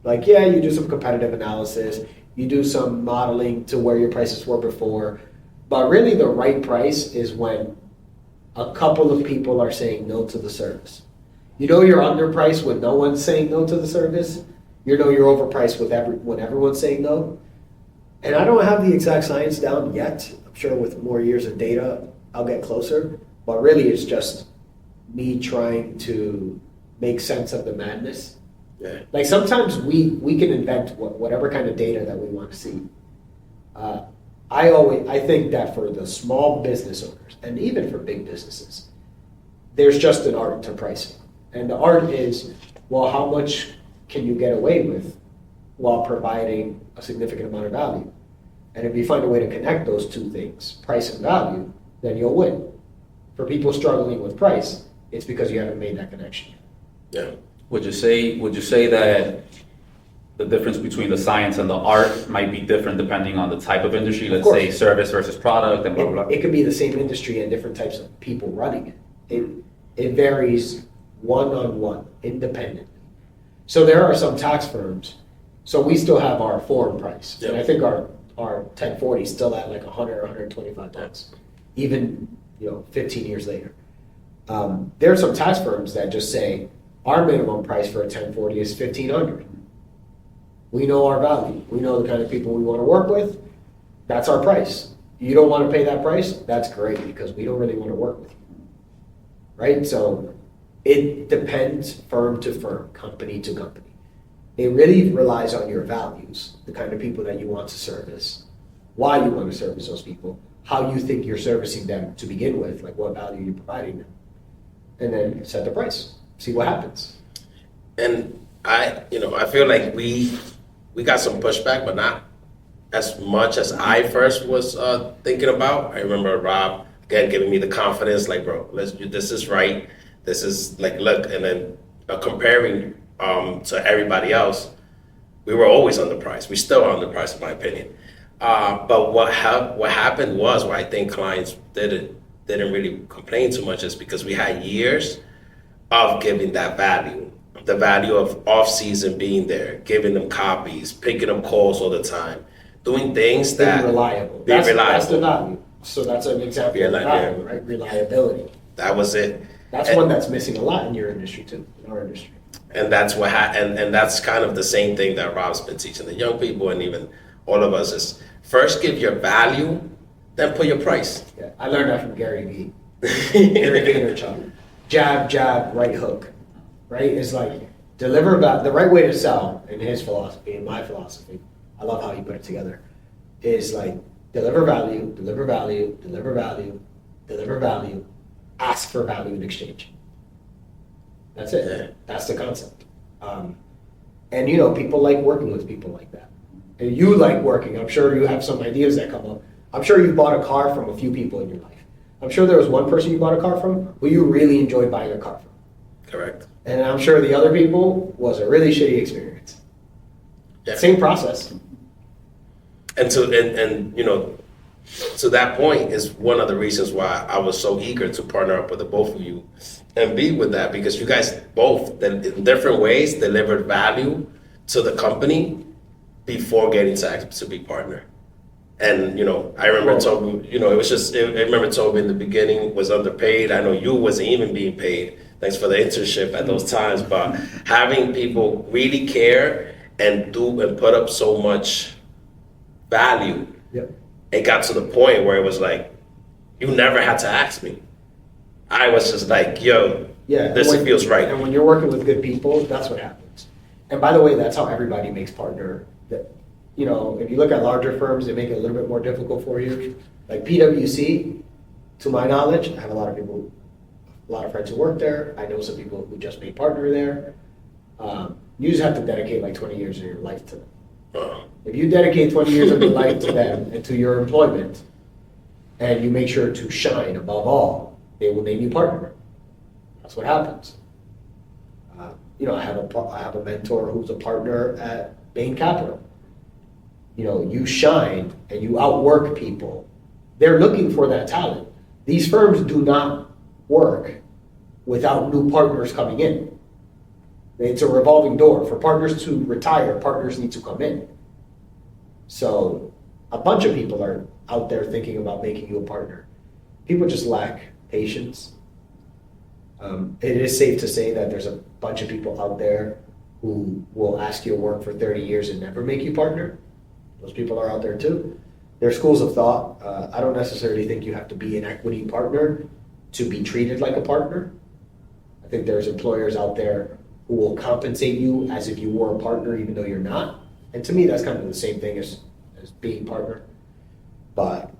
Like, yeah, you do some competitive analysis, you do some modeling to where your prices were before, but really the right price is when a couple of people are saying no to the service. You know you're underpriced when no one's saying no to the service. You know you're overpriced when everyone's saying no. And I don't have the exact science down yet. I'm sure with more years of data, I'll get closer. But really, it's just me trying to make sense of the madness. Yeah. Like sometimes we can invent whatever kind of data that we want to see. I think that for the small business owners and even for big businesses, there's just an art to pricing. And the art is, well, how much can you get away with while providing a significant amount of value? And if you find a way to connect those two things, price and value, then you'll win. For people struggling with price, it's because you haven't made that connection. Yeah. Would you say that the difference between the science and the art might be different depending on the type of industry? Let's say service versus product and blah, blah, blah. It could be the same industry and different types of people running it. It varies one-on-one, independently. So there are some tax firms. So we still have our foreign price. Yep. And I think our 1040 is still at like 100 or $125, even 15 years later. There are some tax firms that just say, our minimum price for a 1040 is $1,500. We know our value. We know the kind of people we want to work with. That's our price. You don't want to pay that price? That's great, because we don't really want to work with you. Right? So it depends firm to firm, company to company. It really relies on your values, the kind of people that you want to service, why you want to service those people, how you think you're servicing them to begin with, like what value you're providing them, and then set the price, see what happens. And I feel like we got some pushback, but not as much as I first was thinking about. I remember Rob again giving me the confidence, like, bro, this is right. This is like, look, and then comparing to everybody else, we were always underpriced. We still are underpriced, in my opinion. But what happened was, where I think clients didn't really complain too much, is because we had years of giving that value, the value of off-season being there, giving them copies, picking up calls all the time, doing things that being reliable. Being reliable. That's the value. So that's an example of value, right? Reliability. That was it. That's one that's missing a lot in your industry too, in our industry. And that's what and that's kind of the same thing that Rob's been teaching the young people, and even all of us, is first give your value, then put your price. Yeah, I learned that from Gary Vee. Gary Vaynerchuk. Jab, jab, right hook. Right? It's like deliver the right way to sell in his philosophy, in my philosophy. I love how he put it together. Is like deliver value, deliver value, deliver value, deliver value, ask for value in exchange. That's it. Yeah. That's the concept. And people like working with people like that. And you like working. I'm sure you have some ideas that come up. I'm sure you bought a car from a few people in your life. I'm sure there was one person you bought a car from who you really enjoyed buying a car from. Correct. And I'm sure the other people was a really shitty experience. Yeah. Same process. And to that point is one of the reasons why I was so eager to partner up with the both of you and be with that, because you guys both, in different ways, delivered value to the company before getting to be partner. And I remember Toby. It was just. I remember Toby in the beginning was underpaid. I know you wasn't even being paid. Thanks for the internship at those times. But having people really care and do and put up so much value, Yep. It got to the point where it was like, you never had to ask me. I was just like, yo, this feels right. And when you're working with good people, that's what happens. And by the way, that's how everybody makes partner. That if you look at larger firms, they make it a little bit more difficult for you. Like PwC, to my knowledge, I have a lot of friends who work there. I know some people who just made partner there. You just have to dedicate like 20 years of your life to them. If you dedicate 20 years of your life to them and to your employment, and you make sure to shine above all, they will name you partner. That's what happens. I have a mentor who's a partner at Bain Capital. You shine and you outwork people. They're looking for that talent. These firms do not work without new partners coming in. It's a revolving door. For partners to retire, partners need to come in. So a bunch of people are out there thinking about making you a partner. People just lack patience It is safe to say that there's a bunch of people out there who will ask you to work for 30 years and never make you partner. Those people are out there too. There are schools of thought. I don't necessarily think you have to be an equity partner to be treated like a partner. I think there's employers out there who will compensate you as if you were a partner even though you're not. And to me, that's kind of the same thing as being partner. But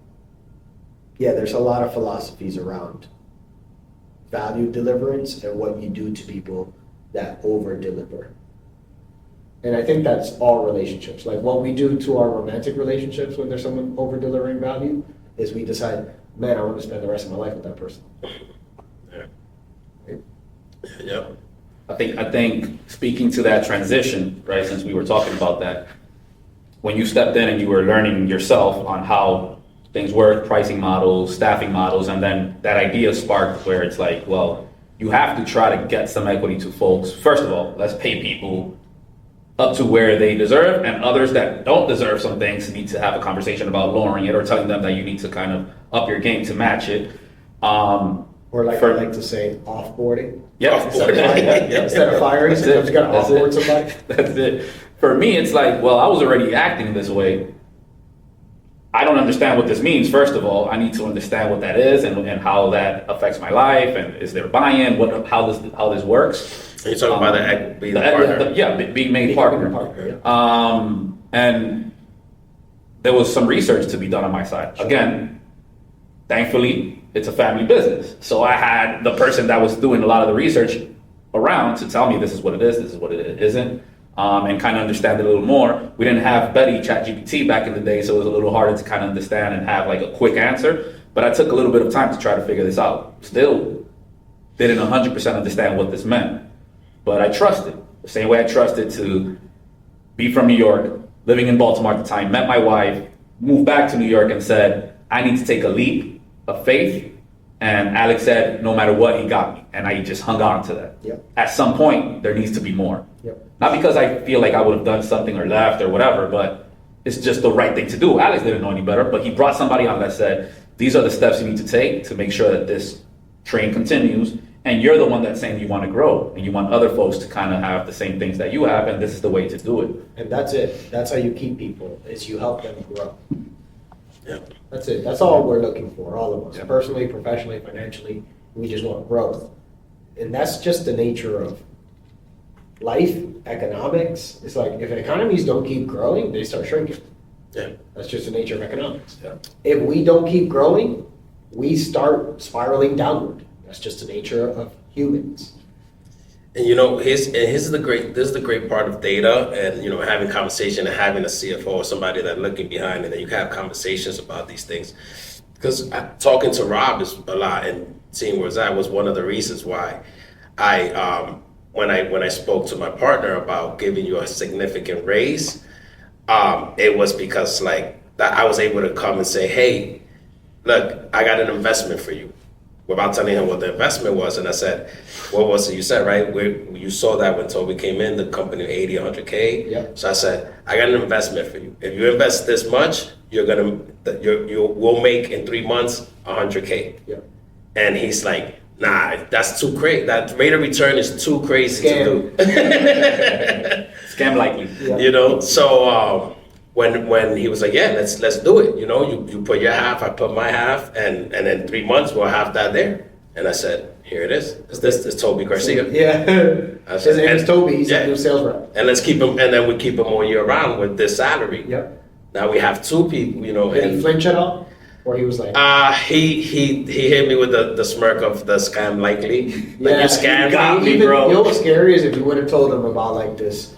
yeah, there's a lot of philosophies around value deliverance and what you do to people that over-deliver. And I think that's all relationships. Like what we do to our romantic relationships when there's someone over-delivering value is we decide, man, I want to spend the rest of my life with that person. Yeah. Right? Yeah. I think speaking to that transition, right, since we were talking about that, when you stepped in and you were learning yourself on how things work, pricing models, staffing models, and then that idea sparked where it's like, well, you have to try to get some equity to folks. First of all, let's pay people up to where they deserve, and others that don't deserve some things need to have a conversation about lowering it or telling them that you need to kind of up your game to match it. Or like I like to say, offboarding. Yeah, Instead of firing, sometimes you got to offboard somebody. That's it. For me, it's like, well, I was already acting this way. I don't understand what this means. First of all, I need to understand what that is and how that affects my life, and is there buy-in? How this works? Are you talking about being a partner? Being made partner. And there was some research to be done on my side. Sure. Again, thankfully, it's a family business. So I had the person that was doing a lot of the research around to tell me this is what it is, this is what it isn't, and kind of understand it a little more. We didn't have Betty ChatGPT back in the day, so it was a little harder to kind of understand and have like a quick answer. But I took a little bit of time to try to figure this out. Still didn't 100% understand what this meant. But I trusted, the same way I trusted to be from New York, living in Baltimore at the time, met my wife, moved back to New York and said, I need to take a leap of faith. And Alex said, no matter what, he got me. And I just hung on to that. Yep. At some point, there needs to be more. Yep. Not because I feel like I would have done something or left or whatever, but it's just the right thing to do. Alex didn't know any better, but he brought somebody on that said, these are the steps you need to take to make sure that this train continues. And you're the one that's saying you want to grow and you want other folks to kind of have the same things that you have, and this is the way to do it. And that's it. That's how you keep people, is you help them grow. Yeah. That's it. That's all we're looking for, all of us. Yeah. Personally, professionally, financially, we just want growth. And that's just the nature of life, economics. It's like if economies don't keep growing, they start shrinking. Yeah. That's just the nature of economics. Yeah. If we don't keep growing, we start spiraling downward. That's just the nature of humans. And you know, this is the great part of data, and you know, having conversation and having a CFO or somebody that looking behind, and then you can have conversations about these things. Because talking to Rob is a lot, and seeing where it's at was one of the reasons why I when I spoke to my partner about giving you a significant raise, it was because like that I was able to come and say, hey, look, I got an investment for you. Without telling him what the investment was. And I said, what was it you said, right? You saw that when Toby came in, the company 80, 100K. Yep. So I said, I got an investment for you. If you invest this much, you will make in 3 months 100K. Yep. And he's like, nah, that's too crazy. That rate of return is too crazy Scam. to do. Scam likely. Yeah. You know, so when he was like, yeah, let's do it. You know, you put your half, I put my half, and in 3 months we'll have that there. And I said, here it is. This is Toby Garcia. Yeah. His name is Toby. He's a new sales rep. And let's keep him, and then we keep him all year round with this salary. Yep. Now we have 2 people, you know. Did he flinch at all? Or he was like, he hit me with the smirk of the scam likely. Like yeah, you scammed got me, even, bro. You know what's scary is if you would have told him about like this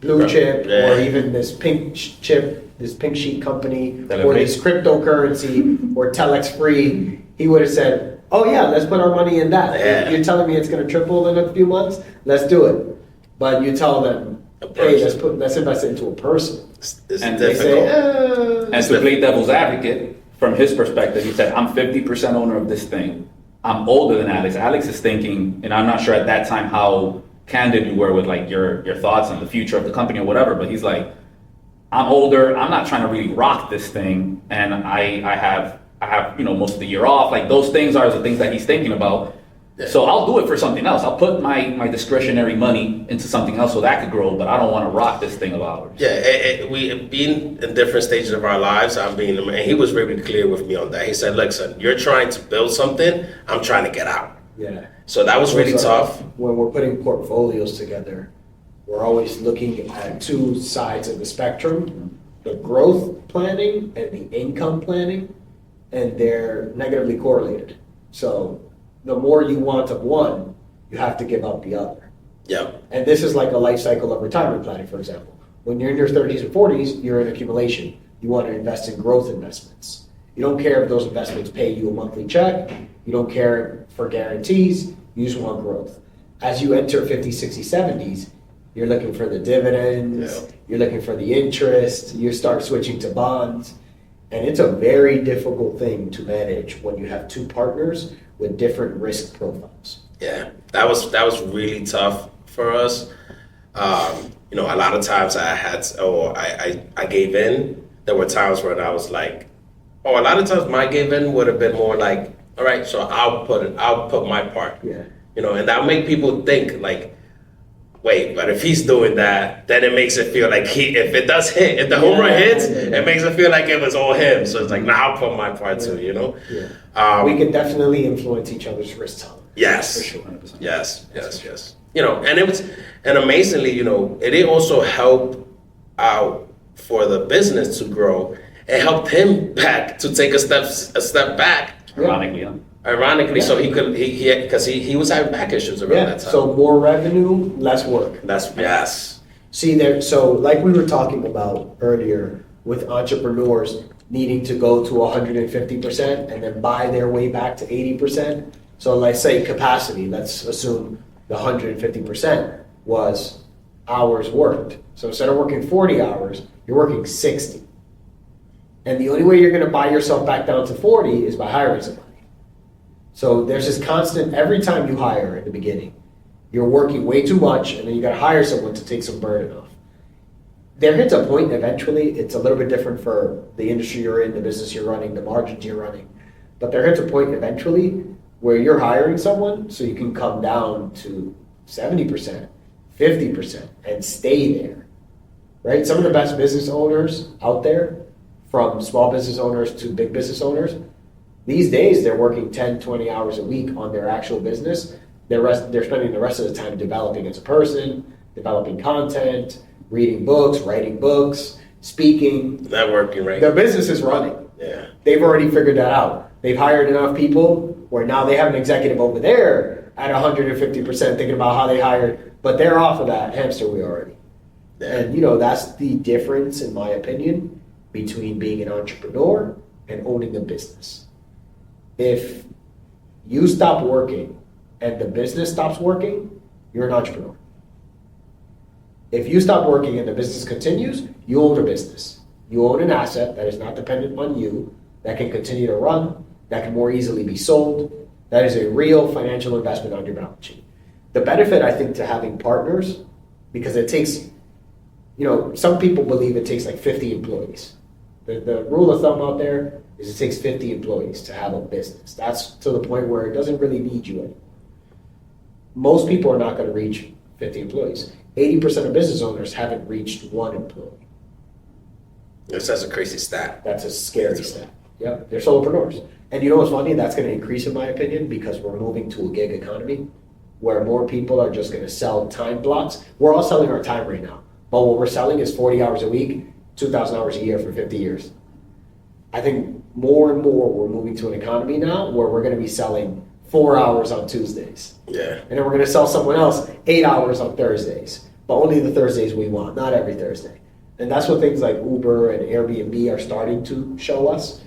blue chip Yeah. or even this pink chip, this pink sheet company or Elevate. this cryptocurrency or Telex free, he would have said, oh yeah, let's put our money in that. Yeah. You're telling me it's going to triple in a few months? Let's do it. But you tell them, A hey, person. let's invest it into a person. It's And They difficult. say, And to play devil's advocate, from his perspective, he said, I'm 50% owner of this thing. I'm older than Alex. Alex is thinking, and I'm not sure at that time how candid you were with like your thoughts on the future of the company or whatever, but he's like, I'm older, I'm not trying to really rock this thing, and I have I have, most of the year off. Like those things are the things that he's thinking about. Yeah. So I'll do it for something else. I'll put my discretionary money into something else so that could grow, but I don't want to rock this thing of ours. Yeah, we been in different stages of our lives. And he was really clear with me on that. He said, "Look, son, you're trying to build something. I'm trying to get out." Yeah. So that was really tough. When we're putting portfolios together, we're always looking at two sides of the spectrum, the growth planning and the income planning, and they're negatively correlated. So the more you want of one, you have to give up the other. Yeah. And this is like a life cycle of retirement planning, for example. When you're in your 30s and 40s, you're in accumulation. You want to invest in growth investments. You don't care if those investments pay you a monthly check. You don't care for guarantees. You just want growth. As you enter 50s, 60s, 70s, you're looking for the dividends. Yeah. You're looking for the interest. You start switching to bonds. And it's a very difficult thing to manage when you have two partners with different risk profiles. Yeah, that was really tough for us. A lot of times I gave in. There were times when I was like, a lot of times my give in would have been more like, all right, so I'll put my part. Yeah. And that'll make people think like, wait, but if he's doing that, then it makes it feel like if the home run hits, it makes it feel like it was all him. So it's like, now I'll put my part too, Yeah. We can definitely influence each other's risk tolerance. Yes. For sure. 100%. Yes. And amazingly, it did also help out for the business to grow. It helped him back to take a step back. Ironically, So he could, because he was having back issues around that time. So more revenue, less work. Yes. See there, so like we were talking about earlier with entrepreneurs needing to go to 150% and then buy their way back to 80%. So let's say capacity, let's assume the 150% was hours worked. So instead of working 40 hours, you're working 60. And the only way you're gonna buy yourself back down to 40 is by hiring somebody. So there's this constant, every time you hire in the beginning, you're working way too much and then you gotta hire someone to take some burden off. There hits a point eventually, it's a little bit different for the industry you're in, the business you're running, the margins you're running. But there hits a point eventually where you're hiring someone so you can come down to 70%, 50% and stay there, right? Some of the best business owners out there, from small business owners to big business owners, these days, they're working 10, 20 hours a week on their actual business. They're spending the rest of the time developing as a person, developing content, reading books, writing books, speaking. Networking, right? Their business is running. Yeah. They've already figured that out. They've hired enough people where now they have an executive over there at 150% thinking about how they hired, but they're off of that hamster wheel already. Yeah. And that's the difference, in my opinion, between being an entrepreneur and owning a business. If you stop working and the business stops working, you're an entrepreneur. If you stop working and the business continues, you own a business. You own an asset that is not dependent on you, that can continue to run, that can more easily be sold. That is a real financial investment on your balance sheet. The benefit, I think, to having partners, because it takes, some people believe it takes like 50 employees. The rule of thumb out there is it takes 50 employees to have a business. That's to the point where it doesn't really need you anymore. Most people are not going to reach 50 employees. 80% of business owners haven't reached one employee. That's a crazy stat. That's a scary stat. Yep, they're solopreneurs. And you know what's funny? That's going to increase, in my opinion, because we're moving to a gig economy where more people are just going to sell time blocks. We're all selling our time right now. But what we're selling is 40 hours a week, 2,000 hours a year for 50 years. I think more and more we're moving to an economy now where we're going to be selling 4 hours on Tuesdays. Yeah. And then we're going to sell someone else 8 hours on Thursdays. But only the Thursdays we want, not every Thursday. And that's what things like Uber and Airbnb are starting to show us.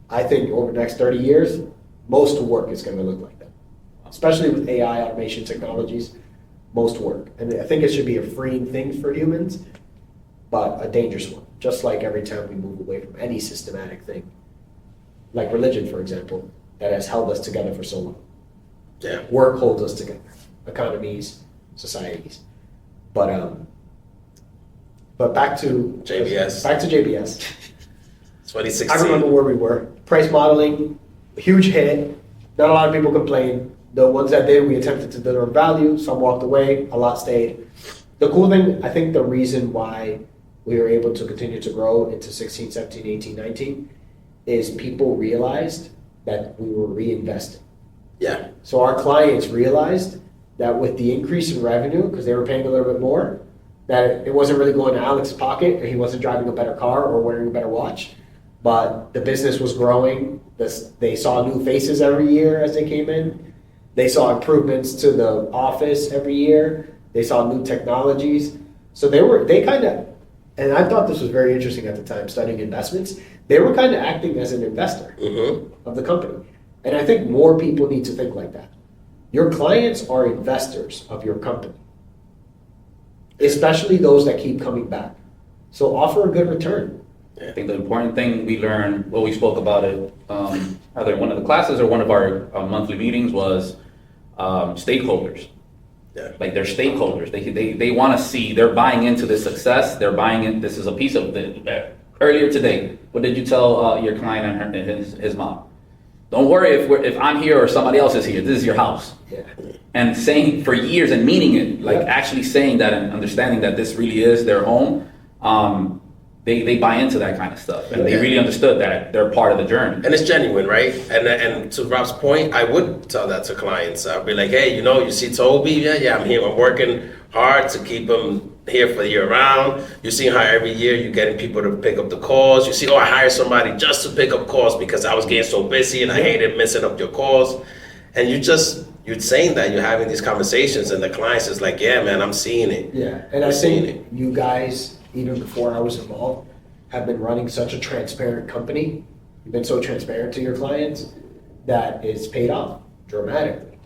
I think over the next 30 years, most work is going to look like that. Especially with AI automation technologies, most work. And I think it should be a freeing thing for humans, but a dangerous one. Just like every time we move away from any systematic thing, like religion, for example, that has held us together for so long. Yeah. Work holds us together, economies, societies. But back to JBS. Back to JBS. 2016. I remember where we were price modeling, huge hit. Not a lot of people complained. The ones that did, we attempted to deliver value. Some walked away, a lot stayed. The cool thing, I think the reason why we were able to continue to grow into 16, 17, 18, 19 is people realized that we were reinvesting. Yeah. So our clients realized that with the increase in revenue, because they were paying a little bit more, that it wasn't really going to Alex's pocket, or he wasn't driving a better car or wearing a better watch, but the business was growing. They saw new faces every year as they came in. They saw improvements to the office every year. They saw new technologies. So they kind of, and I thought this was very interesting at the time, studying investments, they were kind of acting as an investor of the company. And I think more people need to think like that. Your clients are investors of your company, especially those that keep coming back. So offer a good return. I think the important thing we learned, well, we spoke about it either in one of the classes or one of our monthly meetings, was stakeholders. Yeah. Like they're stakeholders. They want to see, they're buying into this success. They're buying in. This is a piece of the. Earlier today, what did you tell your client and his mom? Don't worry if I'm here or somebody else is here. This is your house. Yeah. And saying for years and meaning it, like actually saying that and understanding that this really is their home. They buy into that kind of stuff, and they really understood that they're part of the journey. And it's genuine, right? And to Rob's point, I would tell that to clients. I'd be like, hey, you see Toby? Yeah, I'm here. I'm working hard to keep him here for the year round. You're seeing how every year you're getting people to pick up the calls. You see, I hired somebody just to pick up calls because I was getting so busy and I hated messing up your calls. And you're saying that, you're having these conversations, and the clients is like, yeah, man, I'm seeing it. Yeah, and I think you guys, even before I was involved, have been running such a transparent company. You've been so transparent to your clients that it's paid off dramatically.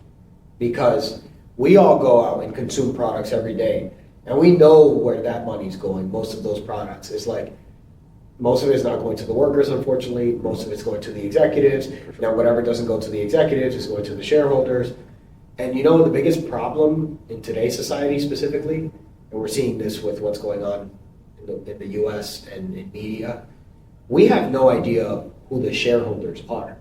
Because we all go out and consume products every day, and we know where that money's going. Most of those products is like, most of it is not going to the workers, unfortunately. Most of it's going to the executives. Now, whatever doesn't go to the executives is going to the shareholders. And the biggest problem in today's society specifically, and we're seeing this with what's going on in the US and in media, we have no idea who the shareholders are.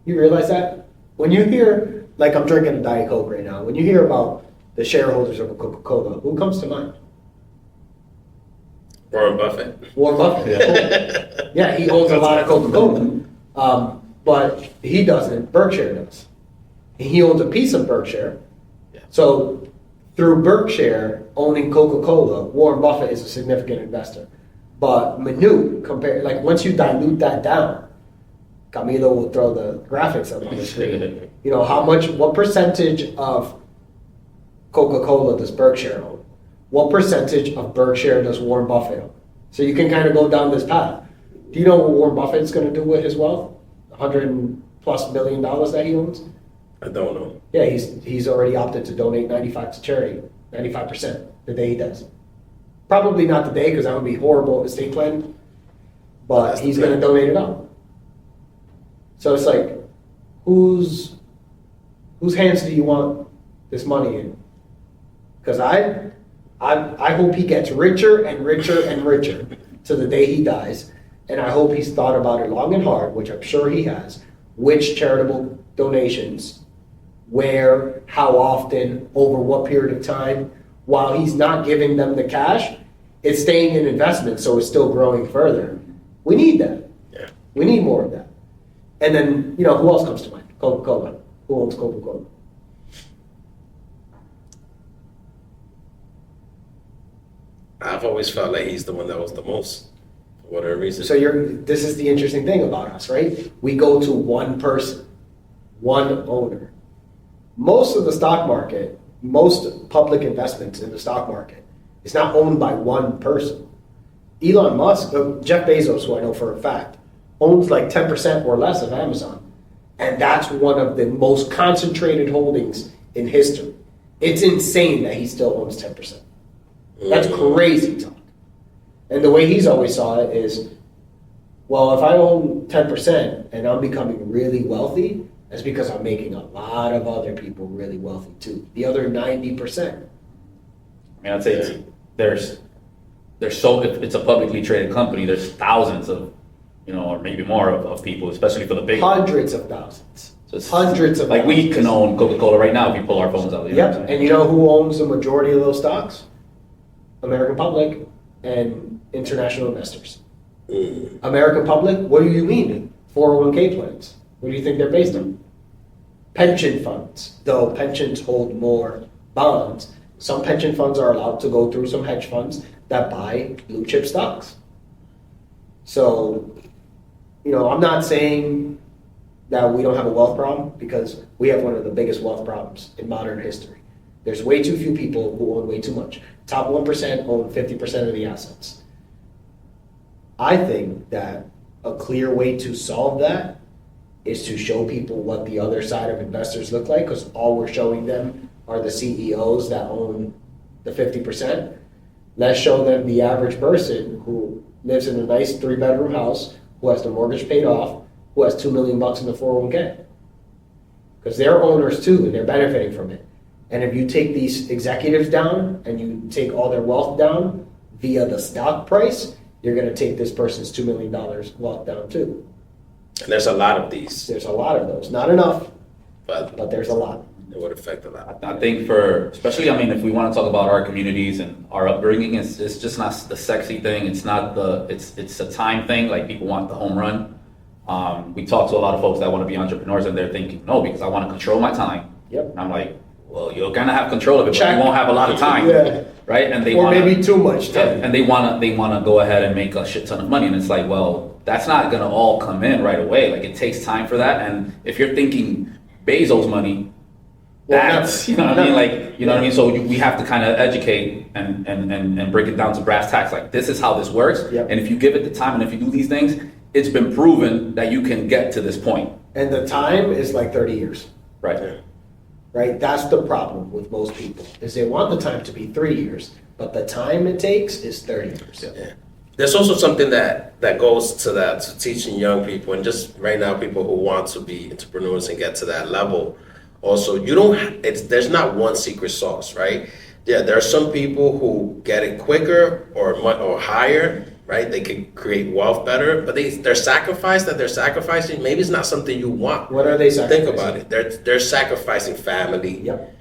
You realize that? When you hear, like I'm drinking a Diet Coke right now, when you hear about the shareholders of a Coca-Cola, who comes to mind? Warren Buffett. Warren Buffett. Yeah, he owns a lot of Coca-Cola. But he doesn't. Berkshire does. He owns a piece of Berkshire. Yeah. So through Berkshire owning Coca-Cola, Warren Buffett is a significant investor. But minute, once you dilute that down, Camilo will throw the graphics up on the screen. What percentage of Coca-Cola does Berkshire own? What percentage of Berkshire does Warren Buffett own? So you can kind of go down this path. Do you know what Warren Buffett's going to do with his wealth? $100+ billion that he owns? I don't know. Yeah, he's already opted to donate 95% to charity, 95% the day he does. Probably not the day, because that would be horrible estate planning, but he's going to donate it all. So it's like, whose hands do you want this money in? Because I hope he gets richer and richer and richer to the day he dies, and I hope he's thought about it long and hard, which I'm sure he has, which charitable donations, where, how often, over what period of time. While he's not giving them the cash, it's staying in investment, so it's still growing further. We need that. Yeah. We need more of that. And then, who else comes to mind? Coca-Cola. Who owns Coca-Cola? I've always felt like he's the one that was the most, for whatever reason. So this is the interesting thing about us, right? We go to one person, one owner. Most of the stock market, most public investments in the stock market is not owned by one person. Elon Musk, Jeff Bezos, who I know for a fact, owns like 10% or less of Amazon. And that's one of the most concentrated holdings in history. It's insane that he still owns 10%. That's crazy talk. And the way he's always saw it is, well, if I own 10% and I'm becoming really wealthy, that's because I'm making a lot of other people really wealthy too. The other 90%. I'd say it's a publicly traded company. There's thousands of or maybe more of people, especially for the big. Hundreds of thousands. So it's Hundreds of like we thousands. can own Coca-Cola right now if you pull our phones out. You know what I'm Yep, saying? and you know who owns the majority of those stocks? American public and international investors. American public, what do you mean? 401k plans. What do you think they're based on? Pension funds, though pensions hold more bonds. Some pension funds are allowed to go through some hedge funds that buy blue chip stocks. So, I'm not saying that we don't have a wealth problem, because we have one of the biggest wealth problems in modern history. There's way too few people who own way too much. Top 1% own 50% of the assets. I think that a clear way to solve that is to show people what the other side of investors look like, because all we're showing them are the CEOs that own the 50%. Let's show them the average person who lives in a nice 3-bedroom house, who has the mortgage paid off, who has $2 million in the 401k. Because they're owners too, and they're benefiting from it. And if you take these executives down and you take all their wealth down via the stock price, you're going to take this person's $2 million wealth down too. And there's a lot of these, There's a lot of those. Not enough, but but there's a lot. it would affect a lot. I think especially, if we want to talk about our communities and our upbringing, it's just not the sexy thing. It's not it's a time thing. Like, people want the home run. We talk to a lot of folks that want to be entrepreneurs, and they're thinking, no, because I want to control my time. Yep. And I'm like, well, you're gonna have control of it, but Check. you won't have a lot of time, Yeah. right? And Or maybe too much time. and they wanna go ahead and make a shit ton of money, and it's like, well, that's not gonna all come in right away. Like, it takes time for that, and if you're thinking Bezos money, Well, that's never. what I mean. Never. Like, what I mean. So we have to kind of educate and break it down to brass tacks. Like, this is how this works, Yep. and if you give it the time and if you do these things, it's been proven that you can get to this point, And the time is like 30 years. right? Right? That's the problem with most people, is they want the time to be 3 years, but the time it takes is 30 years. Yeah. There's also something that goes to that, to teaching young people, and just right now people who want to be entrepreneurs and get to that level. Also, there's not one secret sauce, right? Yeah, there are some people who get it quicker or higher, right? They can create wealth better, but their sacrifice that they're sacrificing, maybe it's not something you want. What are they sacrificing? Think about it. They're sacrificing family. Yep.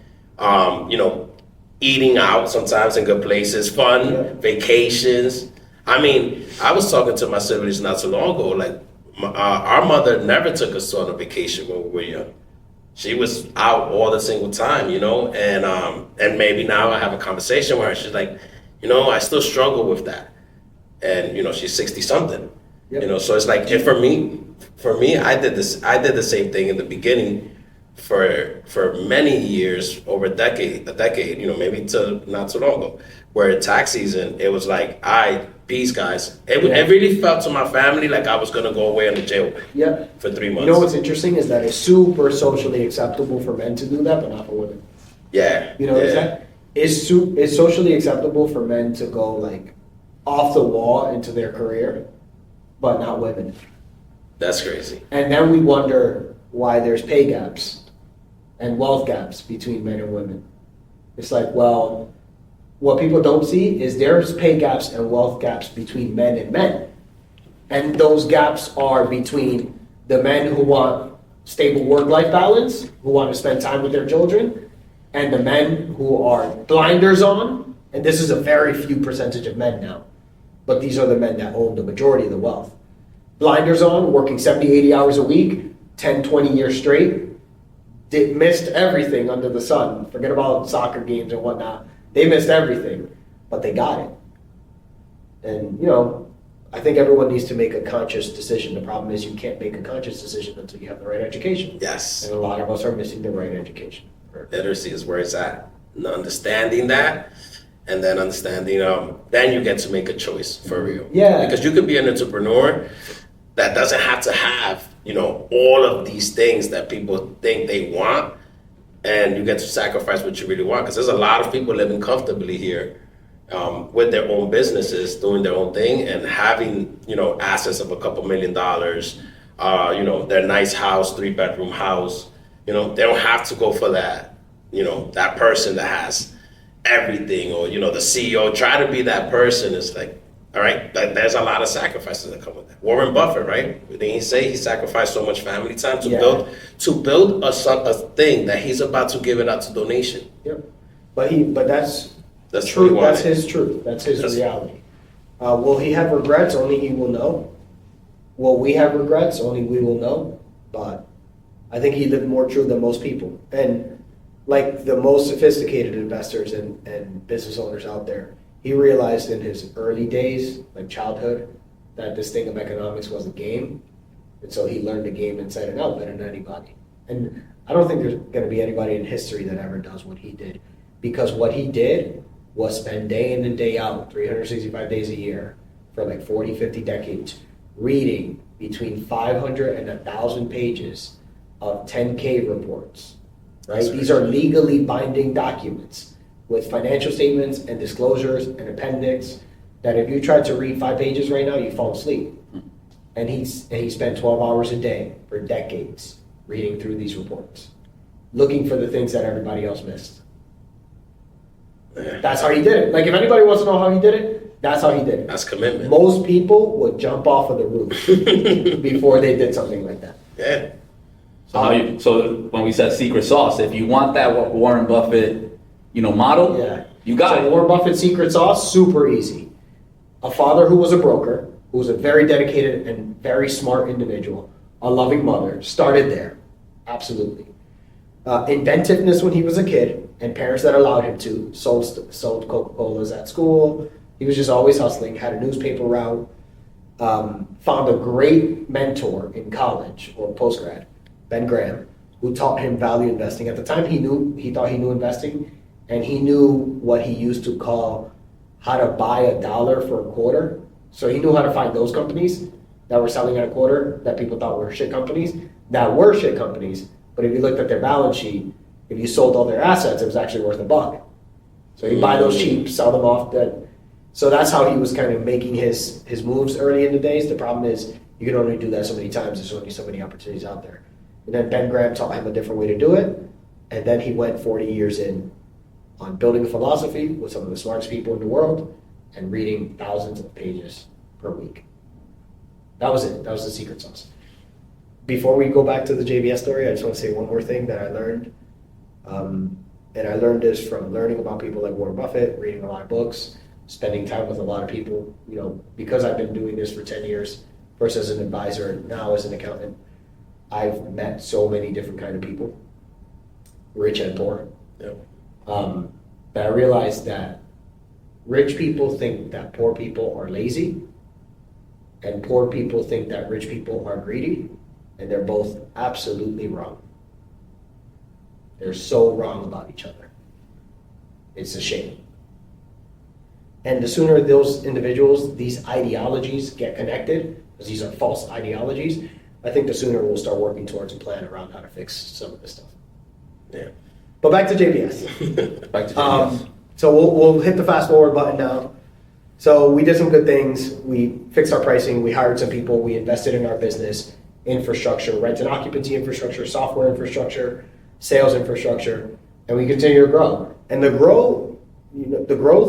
Eating out sometimes in good places, fun, Yeah. vacations. I was talking to my siblings not so long ago. Like, our mother never took us on a vacation when we were young. She was out all the single time, and maybe now I have a conversation with her. She's like, I still struggle with that, and she's 60 something, Yep. So it's like, and for me, I did the same thing in the beginning. For many years, over a decade, maybe to not so long ago, where tax season, it was like, peace, guys. It really felt to my family like I was gonna go away on the jail Yep. for 3 months. You know what's interesting is that it's super socially acceptable for men to do that, but not for women. Yeah. You know what I'm saying? It's socially acceptable for men to go like off the wall into their career, but not women. That's crazy. And then we wonder why there's pay gaps and wealth gaps between men and women. It's like, well, what people don't see is there's pay gaps and wealth gaps between men and men. And those gaps are between the men who want stable work-life balance, who want to spend time with their children, and the men who are blinders on, and this is a very few percentage of men now, but these are the men that own the majority of the wealth. Blinders on, working 70, 80 hours a week, 10, 20 years straight, missed everything under the sun. Forget about soccer games and whatnot. They missed everything, but they got it. And, I think everyone needs to make a conscious decision. The problem is you can't make a conscious decision until you have the right education. Yes. And a lot of us are missing the right education. Literacy is where it's at. Understanding that, and then understanding, then you get to make a choice for real. Yeah. Because you could be an entrepreneur that doesn't have to have, all of these things that people think they want, and you get to sacrifice what you really want. Because there's a lot of people living comfortably here, with their own businesses, doing their own thing, and having, assets of a couple $1 million, their nice house, 3-bedroom house. They don't have to go for that, that person that has everything, or, the CEO. Try to be that person. It's like, All right, there's a lot of sacrifices that come with that. Warren Buffett, right? Didn't he say he sacrificed so much family time to build a thing that he's about to give it out to donation? Yep. But that's true. That's his truth. That's his reality. Will he have regrets? Only he will know. Will we have regrets? Only we will know. But I think he lived more true than most people. And like the most sophisticated investors and business owners out there, he realized in his early days, like childhood, that this thing of economics was a game. And so he learned the game inside and out better than anybody. And I don't think there's going to be anybody in history that ever does what he did. Because what he did was spend day in and day out, 365 days a year, for like 40, 50 decades, reading between 500 and 1,000 pages of 10K reports, right? These are legally binding documents with financial statements and disclosures and appendix that if you tried to read 5 pages right now, you fall asleep. And he spent 12 hours a day for decades reading through these reports, looking for the things that everybody else missed. That's how he did it. Like if anybody wants to know how he did it, that's how he did it. That's commitment. Most people would jump off of the roof before they did something like that. Yeah. So when we said secret sauce, if you want that Warren Buffett, model, you got it. Warren Buffett's secret sauce, super easy. A father who was a broker, who was a very dedicated and very smart individual, a loving mother, started there. Absolutely. Inventiveness when he was a kid, and parents that allowed him to, sold Coca-Colas at school. He was just always hustling, had a newspaper route, found a great mentor in college or post-grad, Ben Graham, who taught him value investing. At the time, he thought he knew investing, and he knew what he used to call how to buy $1 for a quarter. So he knew how to find those companies that were selling at a quarter that people thought were shit companies, but if you looked at their balance sheet, if you sold all their assets, it was actually worth $1. So he'd buy those cheap, sell them off. So that's how he was kind of making his moves early in the days. The problem is you can only do that so many times. There's only so many opportunities out there. And then Ben Graham taught him a different way to do it. And then he went 40 years in on building a philosophy with some of the smartest people in the world and reading thousands of pages per week. That was it. That was the secret sauce. Before we go back to the JBS story, I just want to say one more thing that I learned. And I learned this from learning about people like Warren Buffett, reading a lot of books, spending time with a lot of people. Because I've been doing this for 10 years, first as an advisor, now as an accountant, I've met so many different kind of people, rich and poor. Yep. But I realized that rich people think that poor people are lazy, and poor people think that rich people are greedy, and they're both absolutely wrong. They're so wrong about each other. It's a shame. And the sooner those individuals, these ideologies get connected, because these are false ideologies, I think the sooner we'll start working towards a plan around how to fix some of this stuff. Yeah. But back to JBS. So we'll hit the fast forward button now. So we did some good things. We fixed our pricing. We hired some people. We invested in our business infrastructure, rent and occupancy infrastructure, software infrastructure, sales infrastructure, and we continue to grow. And the growth,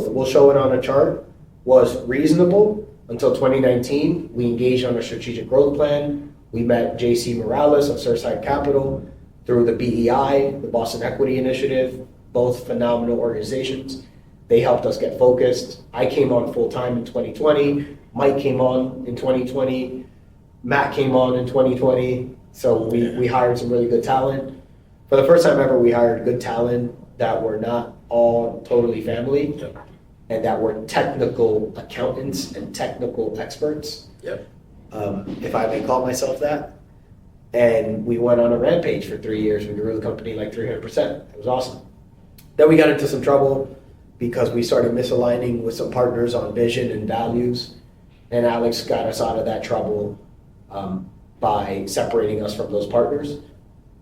we'll show it on a chart, was reasonable until 2019. We engaged on a strategic growth plan. We met JC Morales of Surfside Capital through the BEI, the Boston Equity Initiative, both phenomenal organizations. They helped us get focused. I came on full time in 2020. Mike came on in 2020. Matt came on in 2020. So we hired some really good talent. For the first time ever, we hired good talent that were not all totally family, and that were technical accountants and technical experts. Yep. If I may call myself that. And we went on a rampage for 3 years. We grew the company like 300%. It was awesome. Then we got into some trouble because we started misaligning with some partners on vision and values. And Alex got us out of that trouble by separating us from those partners.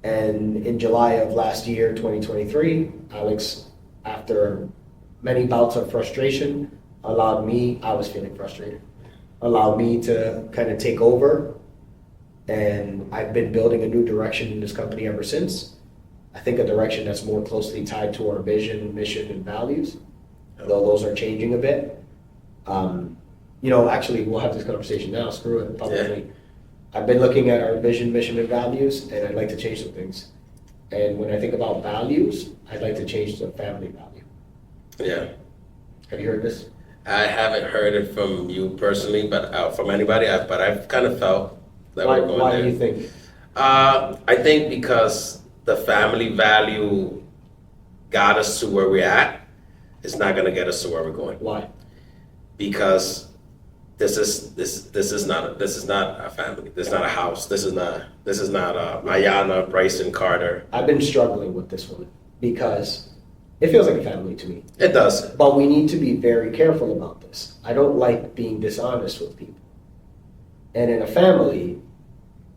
And in July of last year, 2023, Alex, after many bouts of frustration, allowed me to kind of take over. And I've been building a new direction in this company ever since. I think a direction that's more closely tied to our vision, mission, and values, though those are changing a bit. Actually, we'll have this conversation now. Screw it, publicly. I've been looking at our vision, mission, and values, and I'd like to change some things. And when I think about values, I'd like to change the family value. Yeah. Have you heard this? I haven't heard it from you personally, but from anybody. But I've kind of felt that Why, we're going why there. do you think? I think because the family value got us to where we're at, it's not going to get us to where we're going. Why? Because this is not a family. This is not a house. This is not Ayana, Bryson, Carter. I've been struggling with this one because it feels like a family to me. It does. But we need to be very careful about this. I don't like being dishonest with people. And in a family,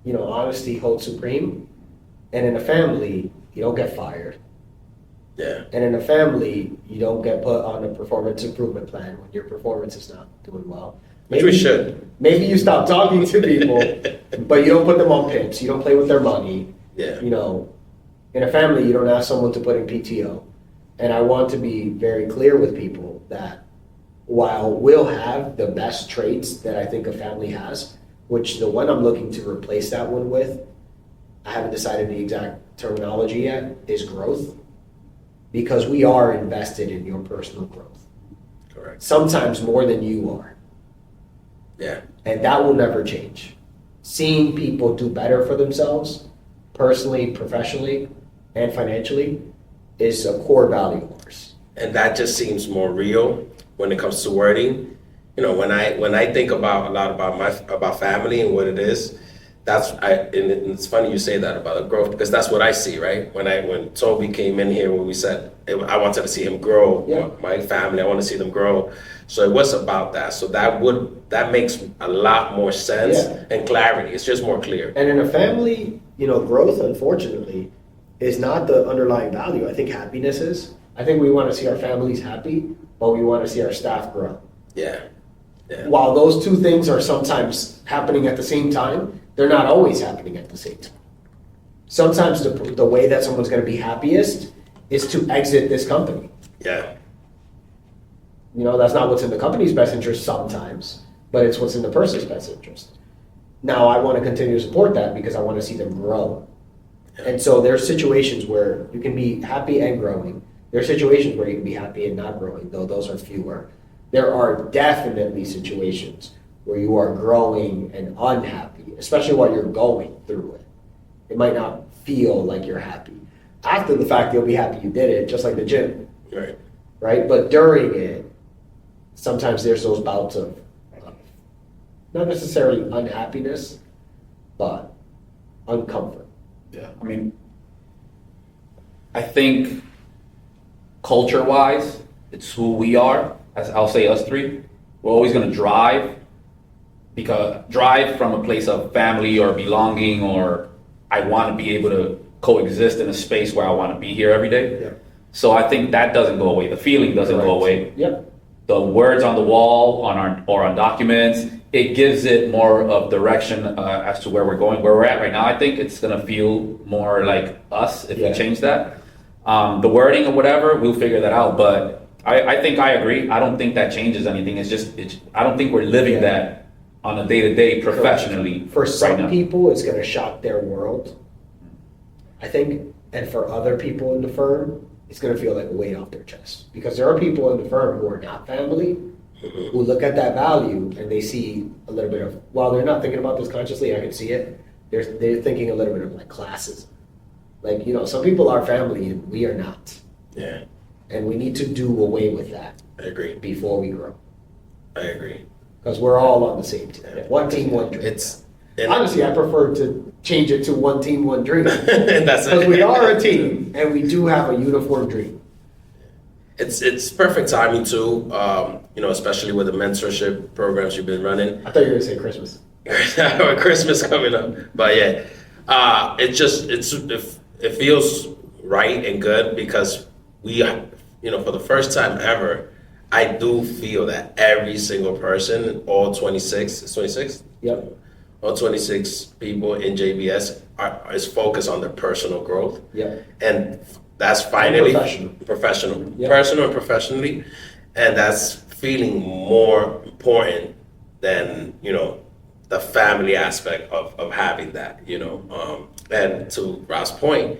honesty holds supreme. And in a family, you don't get fired. Yeah. And in a family, you don't get put on a performance improvement plan when your performance is not doing well. Which we should. Maybe you stop talking to people, but you don't put them on pips. You don't play with their money. Yeah. In a family, you don't ask someone to put in PTO. And I want to be very clear with people that while we'll have the best traits that I think a family has, which the one I'm looking to replace that one with, I haven't decided the exact terminology yet, is growth. Because we are invested in your personal growth. Correct. Sometimes more than you are. Yeah. And that will never change. Seeing people do better for themselves, personally, professionally, and financially, is a core value of ours. And that just seems more real when it comes to wording. When I think about a lot about family and what it is, and it's funny you say that about the growth, because that's what I see, right? When Toby came in here, when we said I wanted to see him grow, my family, I want to see them grow. So it was about that. So that makes a lot more sense and clarity. It's just more clear. And in a family, growth, unfortunately, is not the underlying value. I think happiness is. I think we want to see our families happy, but we want to see our staff grow. Yeah. While those two things are sometimes happening at the same time, they're not always happening at the same time. Sometimes the way that someone's going to be happiest is to exit this company. Yeah. That's not what's in the company's best interest sometimes, but it's what's in the person's best interest. Now, I want to continue to support that because I want to see them grow. Yeah. And so there's situations where you can be happy and growing. There are situations where you can be happy and not growing, though those are fewer. There are definitely situations where you are growing and unhappy, especially while you're going through it. It might not feel like you're happy. After the fact, you'll be happy you did it, just like the gym. Right? But during it, sometimes there's those bouts of not necessarily unhappiness, but uncomfort. Yeah. I think culture-wise, it's who we are. As I'll say us three. We're always going to drive from a place of family or belonging, or I want to be able to coexist in a space where I want to be here every day. Yeah. So I think that doesn't go away. The feeling doesn't go away. Yep. The words on the wall on documents, it gives it more of direction as to where we're going, where we're at right now. I think it's going to feel more like us if we change that. The wording or whatever, we'll figure that out. But I think I agree. I don't think that changes anything. I don't think we're living that on a day-to-day professionally. For some right now. people, it's going to shock their world, I think. And for other people in the firm, it's going to feel like a weight off their chest. Because there are people in the firm who are not family, who look at that value and they see a little bit of, while they're not thinking about this consciously, I can see it, they're thinking a little bit of like classism. Like, some people are family and we are not. Yeah. And we need to do away with that. I agree. Before we grow. I agree. Because we're all on the same team. One team, one dream. Honestly, I prefer to change it to one team, one dream. Because we are a team and we do have a uniform dream. It's perfect timing too, especially with the mentorship programs you've been running. I thought you were going to say Christmas. Christmas coming up. But yeah, it feels right and good because we, for the first time ever, I do feel that every single person, all 26, it's 26? Yep. All 26 people in JBS is focused on their personal growth. Yep. And that's finally professional. Yep. Personal and professionally. And that's feeling more important than the family aspect of having that. And to Rob's point,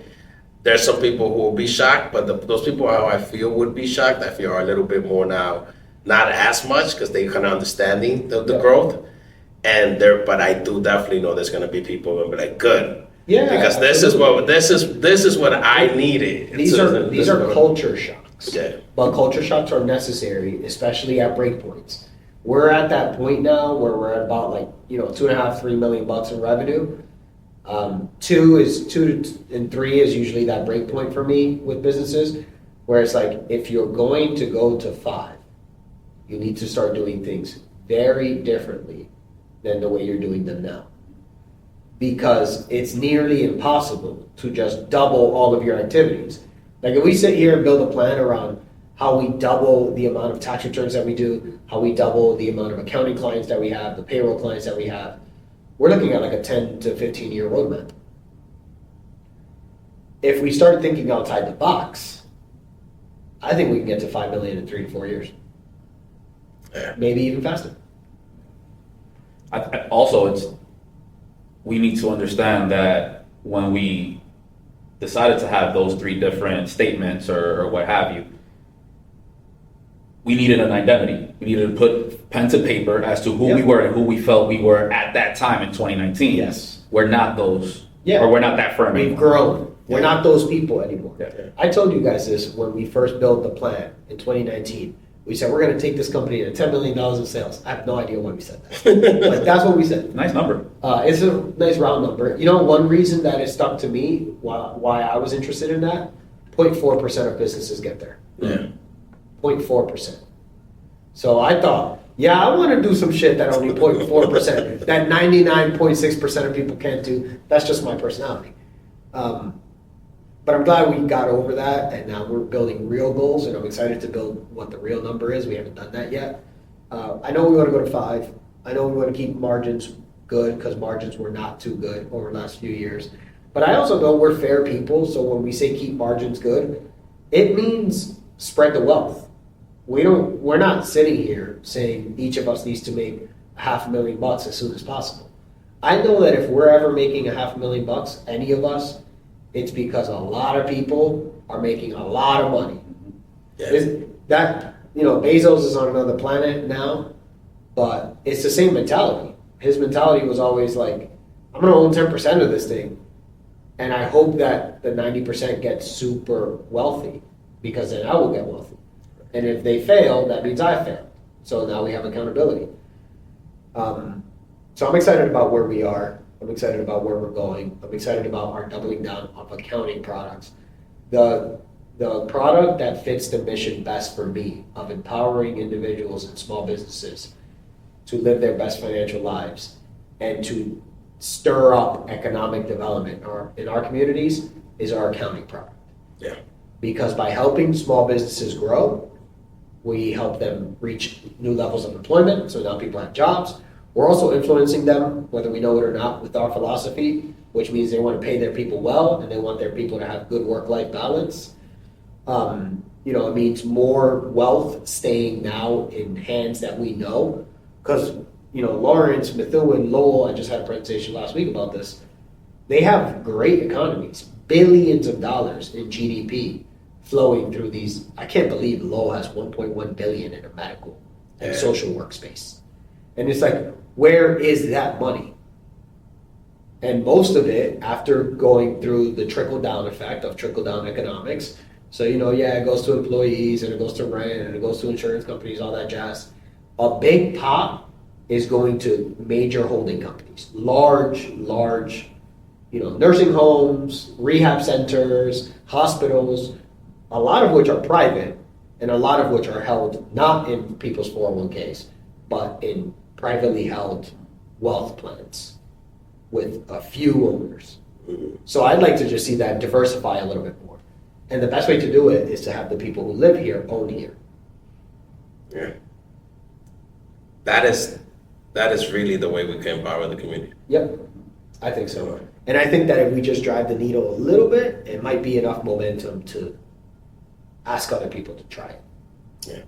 there's some people who will be shocked, but those people how I feel would be shocked, I feel are a little bit more now, not as much because they kind of understanding the growth. But I do definitely know there's going to be people who will be like, good. Yeah, because this is what I needed. These are culture shocks. Yeah. But culture shocks are necessary, especially at break points. We're at that point now where we're at about $2.5-3 million in revenue. 2 and 3 is usually that break point for me with businesses, where it's like, if you're going to go to 5, you need to start doing things very differently than the way you're doing them now. Because it's nearly impossible to just double all of your activities. Like if we sit here and build a plan around how we double the amount of tax returns that we do, how we double the amount of accounting clients that we have, the payroll clients that we have, we're looking at like a 10 to 15 year roadmap. If we start thinking outside the box, I think we can get to 5 million in 3 to 4 years. Yeah. Maybe even faster. Also, we need to understand that when we decided to have those 3 different statements or what have you, we needed an identity. We needed to put pen to paper as to who we were and who we felt we were at that time in 2019. Yes. We're not those, Yeah. or we're not that firm We've anymore. grown. We're not those people anymore. Yeah. I told you guys this when we first built the plan in 2019. We said we're going to take this company to $10 million in sales. I have no idea why we said that. Like that's what we said. Nice number. It's a nice round number. One reason that it stuck to me, why I was interested in that, 0.4% of businesses get there. Yeah. 0.4%. So I thought, I want to do some shit that only 0.4%, that 99.6% of people can't do. That's just my personality. But I'm glad we got over that, and now we're building real goals, and I'm excited to build what the real number is. We haven't done that yet. I know we want to go to 5. I know we want to keep margins good, because margins were not too good over the last few years. But I also know we're fair people, so when we say keep margins good, it means spread the wealth. We're not sitting here saying each of us needs to make $500,000 as soon as possible. I know that if we're ever making $500,000, any of us, it's because a lot of people are making a lot of money. Yeah. Bezos is on another planet now, but it's the same mentality. His mentality was always like, I'm going to own 10% of this thing, and I hope that the 90% gets super wealthy, because then I will get wealthy. And if they fail, that means I failed. So now we have accountability. So I'm excited about where we are. I'm excited about where we're going. I'm excited about our doubling down of accounting products. The product that fits the mission best for me of empowering individuals and small businesses to live their best financial lives and to stir up economic development in our communities is our accounting product. Yeah. Because by helping small businesses grow, we help them reach new levels of employment, so now people have jobs. We're also influencing them, whether we know it or not, with our philosophy, which means they want to pay their people well, and they want their people to have good work-life balance. It means more wealth staying now in hands that we know. Because, Lawrence, Methuen, Lowell, I just had a presentation last week about this. They have great economies, billions of dollars in GDP flowing through these. I can't believe Lowell has 1.1 billion in a medical and social workspace. And it's like, where is that money? And most of it, after going through the trickle-down effect of trickle-down economics, so, it goes to employees, and it goes to rent, and it goes to insurance companies, all that jazz. A big pot is going to major holding companies, large, nursing homes, rehab centers, hospitals, a lot of which are private, and a lot of which are held not in people's 401ks, but in privately held wealth plans with a few owners. So I'd like to just see that diversify a little bit more. And the best way to do it is to have the people who live here own here. Yeah. That is really the way we can empower the community. Yep, I think so. And I think that if we just drive the needle a little bit, it might be enough momentum to ask other people to try it. Yeah.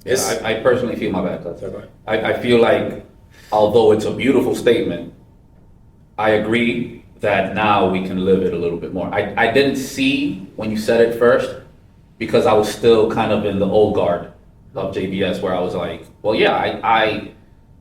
It's, I personally feel my bad. Okay. I feel like, although it's a beautiful statement, I agree that now we can live it a little bit more. I didn't see when you said it first because I was still kind of in the old guard of JBS where I was like, well, yeah,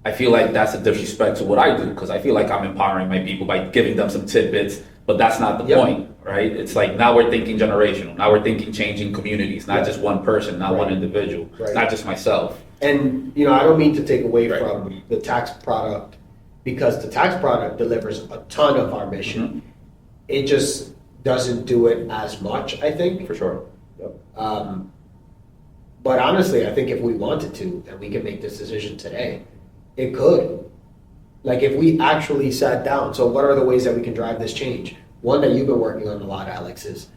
I feel like that's a disrespect to what I do because I feel like I'm empowering my people by giving them some tidbits, but that's not the point, right? It's like now we're thinking generational. Now we're thinking changing communities, not just one person, not one individual, not just myself. And, I don't mean to take away from the tax product because the tax product delivers a ton of our mission. It just doesn't do it as much, I think. For sure. But honestly, I think if we wanted to, and we can make this decision today, it could. Like if we actually sat down, so what are the ways that we can drive this change? One that you've been working on a lot, Alex, is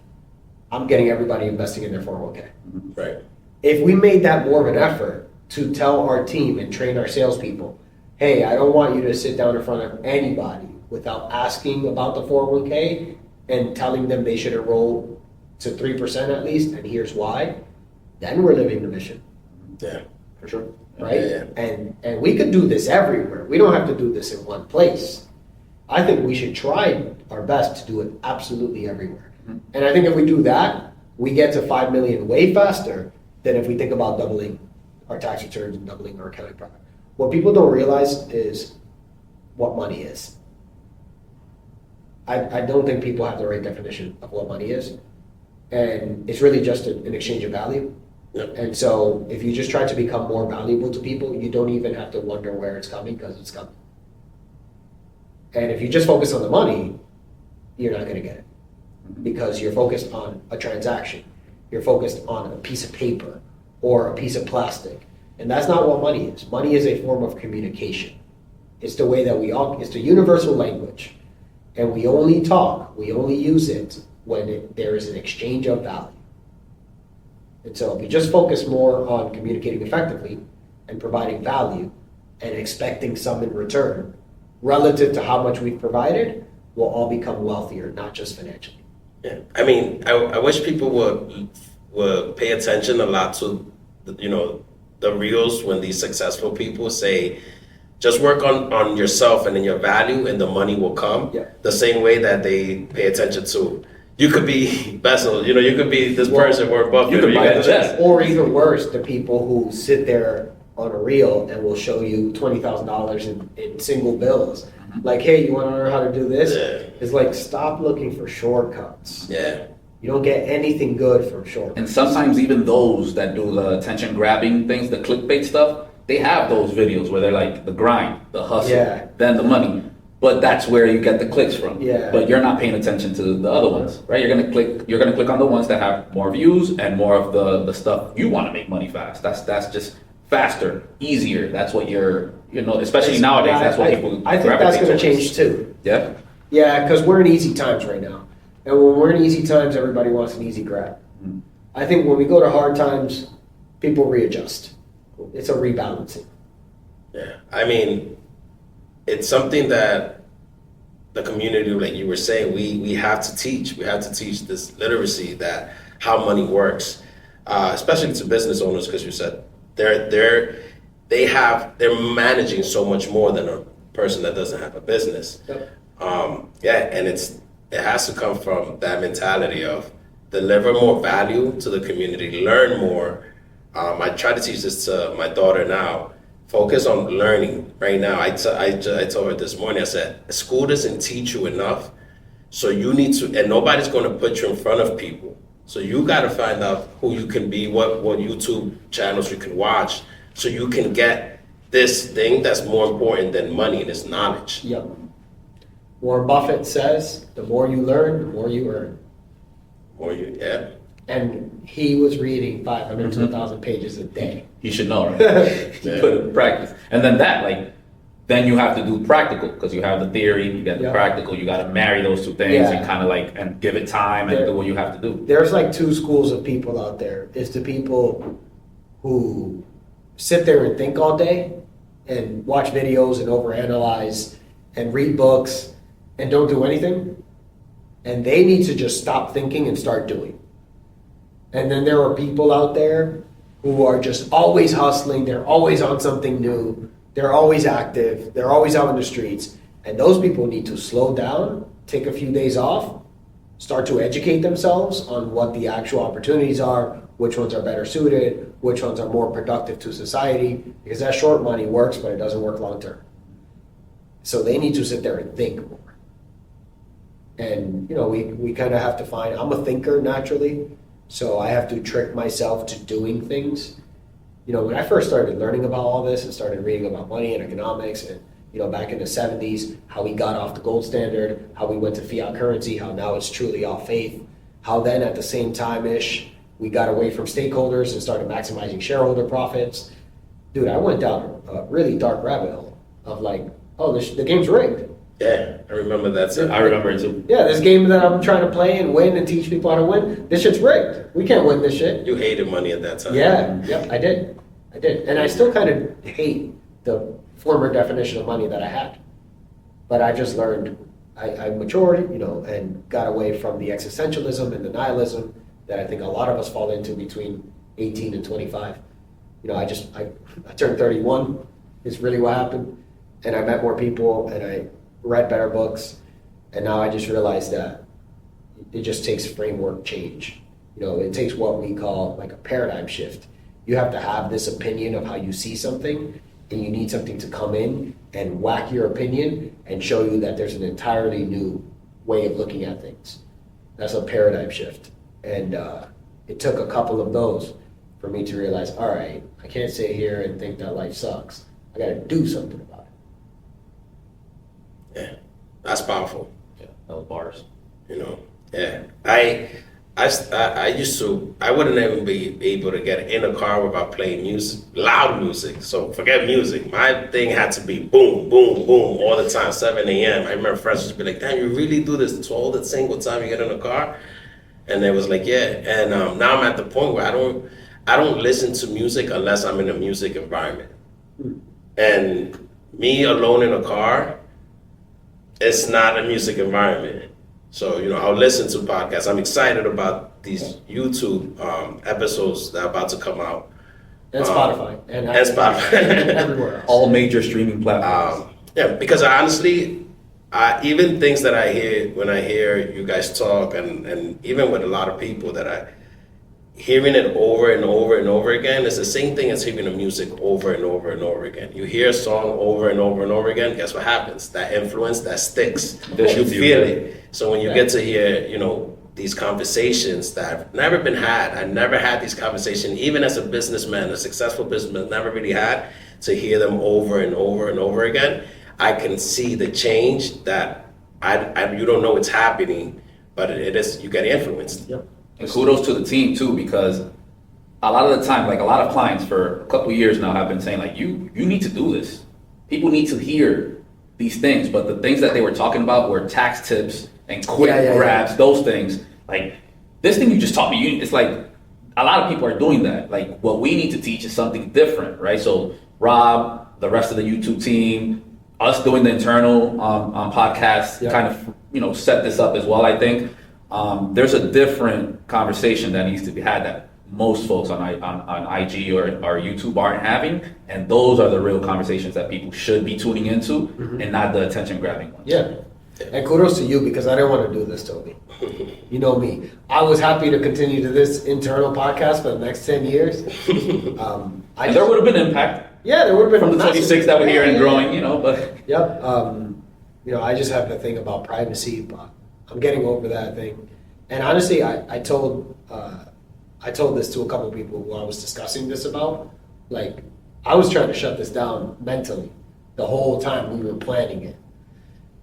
I'm getting everybody investing in their 401k. Right. If we made that more of an effort to tell our team and train our salespeople, hey, I don't want you to sit down in front of anybody without asking about the 401k and telling them they should enroll to 3% at least, and here's why, then we're living the mission. Yeah. For sure. Right? Yeah. And we could do this everywhere. We don't have to do this in one place. I think we should try our best to do it absolutely everywhere. And I think if we do that, we get to 5 million way faster than if we think about doubling our tax returns and doubling our accounting profit. What people don't realize is what money is. I don't think people have the right definition of what money is. And it's really just an exchange of value. Yep. And so if you just try to become more valuable to people, you don't even have to wonder where it's coming because it's coming. And if you just focus on the money, you're not going to get it because you're focused on a transaction. You're focused on a piece of paper or a piece of plastic. And that's not what money is. Money is a form of communication. It's the way that it's the universal language. And we only talk, we only use it when there is an exchange of value. And so if we just focus more on communicating effectively and providing value and expecting some in return relative to how much we've provided, we'll all become wealthier, not just financially. Yeah. I mean, I wish people would pay attention a lot to, the reels when these successful people say, just work on yourself and then your value and the money will come. Yeah. The same way that they pay attention to, you could be Bessel, you could be this person, Warren Buffett. You could buy a jet. Or even worse, the people who sit there on a reel and will show you $20,000 in single bills. Like, hey, you want to learn how to do this? Yeah. It's like, stop looking for shortcuts. Yeah. You don't get anything good from shortcuts. And sometimes even those that do the attention grabbing things, the clickbait stuff, they have those videos where they're like the grind, the hustle, then the money. But that's where you get the clicks from. Yeah. But you're not paying attention to the other ones, right? You're gonna click on the ones that have more views and more of the stuff you want to make money fast. That's just faster, easier. That's what especially nowadays. That's what people. I think that's going to change too. Yeah. Yeah, because we're in easy times right now, and when we're in easy times, everybody wants an easy grab. I think when we go to hard times, people readjust. It's a rebalancing. Yeah. I mean, it's something that the community, like you were saying, we have to teach. We have to teach this literacy that how money works, especially to business owners, because you said they're managing so much more than a person that doesn't have a business. Yep. And it has to come from that mentality of deliver more value to the community, learn more. I try to teach this to my daughter now. Focus on learning right now. I told her this morning, I said, school doesn't teach you enough. So you need to, and nobody's going to put you in front of people. So you got to find out who you can be, what YouTube channels you can watch, so you can get this thing that's more important than money, and it's knowledge. Yep. Warren Buffett says, the more you learn, the more you earn. And he was reading 500 to 1,000 pages a day. He should know, right? You put it in practice. And then then you have to do practical, because you have the theory, you got the practical, you got to marry those two things and kind of and give it time and do what you have to do. There's two schools of people out there. It's the people who sit there and think all day and watch videos and overanalyze and read books and don't do anything. And they need to just stop thinking and start doing. And then there are people out there who are just always hustling, they're always on something new, they're always active, they're always out in the streets. And those people need to slow down, take a few days off, start to educate themselves on what the actual opportunities are, which ones are better suited, which ones are more productive to society, because that short money works, but it doesn't work long term. So they need to sit there and think more. And, you know, we kind of have to find, I'm a thinker naturally, so I have to trick myself to doing things. You know, when I first started learning about all this and started reading about money and economics and, you know, back in the 70s, how we got off the gold standard, how we went to fiat currency, how now it's truly all faith, how then at the same time-ish, we got away from stakeholders and started maximizing shareholder profits. Dude, I went down a really dark rabbit hole of like, oh, the game's rigged. Yeah, I remember that. I remember it too. Yeah, this game that I'm trying to play and win and teach people how to win, this shit's rigged. We can't win this shit. You hated money at that time. Yeah, yep, I did. And I still kind of hate the former definition of money that I had. But I just learned, I matured, you know, and got away from the existentialism and the nihilism that I think a lot of us fall into between 18 and 25. You know, I turned 31 is really what happened. And I met more people and I read better books. And now I just realized that it just takes framework change. You know, it takes what we call like a paradigm shift. You have to have this opinion of how you see something, and you need something to come in and whack your opinion and show you that there's an entirely new way of looking at things. That's a paradigm shift. And it took a couple of those for me to realize, all right, I can't sit here and think that life sucks. I got to do something about it. Yeah, that's powerful. Yeah, that was bars. You know, yeah. I used to, I wouldn't even be able to get in a car without playing music, loud music. So forget music. My thing had to be boom, boom, boom all the time, 7 a.m. I remember friends would be like, damn, you really do this all the single time you get in a car? And they was like, yeah. And now I'm at the point where I don't listen to music unless I'm in a music environment. And me alone in a car, it's not a music environment. So, you know, I'll listen to podcasts. I'm excited about these YouTube episodes that are about to come out. And Spotify. And Spotify. Everywhere else. All major streaming platforms. Yeah, because honestly, even things that I hear when I hear you guys talk and even with a lot of people that hearing it over and over and over again, it's the same thing as hearing the music over and over and over again. You hear a song over and over and over again, guess what happens? That influence, that sticks. You feel it. So when you get to hear, you know, these conversations that have never been had, I never had these conversations, even as a businessman, a successful businessman, never really had, to hear them over and over and over again, I can see the change that you don't know it's happening, but it is, you get influenced. Yep. And kudos to the team too, because a lot of the time, like a lot of clients for a couple of years now have been saying like, you need to do this. People need to hear these things, but the things that they were talking about were tax tips and quick grabs, those things. Like this thing you just taught me, it's like a lot of people are doing that. Like what we need to teach is something different, right? So Rob, the rest of the YouTube team, us doing the internal podcast kind of, you know, set this up as well, I think. There's a different conversation that needs to be had that most folks on IG or YouTube aren't having, and those are the real conversations that people should be tuning into, and not the attention grabbing ones. Yeah, and kudos to you because I didn't want to do this, Toby. You know me. I was happy to continue to this internal podcast for the next 10 years. And there would have been impact. Yeah, there would have been from the 26 that we're here and growing, you know. But yep. You know, I just have to think about privacy, but I'm getting over that thing. And honestly, I told this to a couple of people who I was discussing this about. Like, I was trying to shut this down mentally the whole time we were planning it.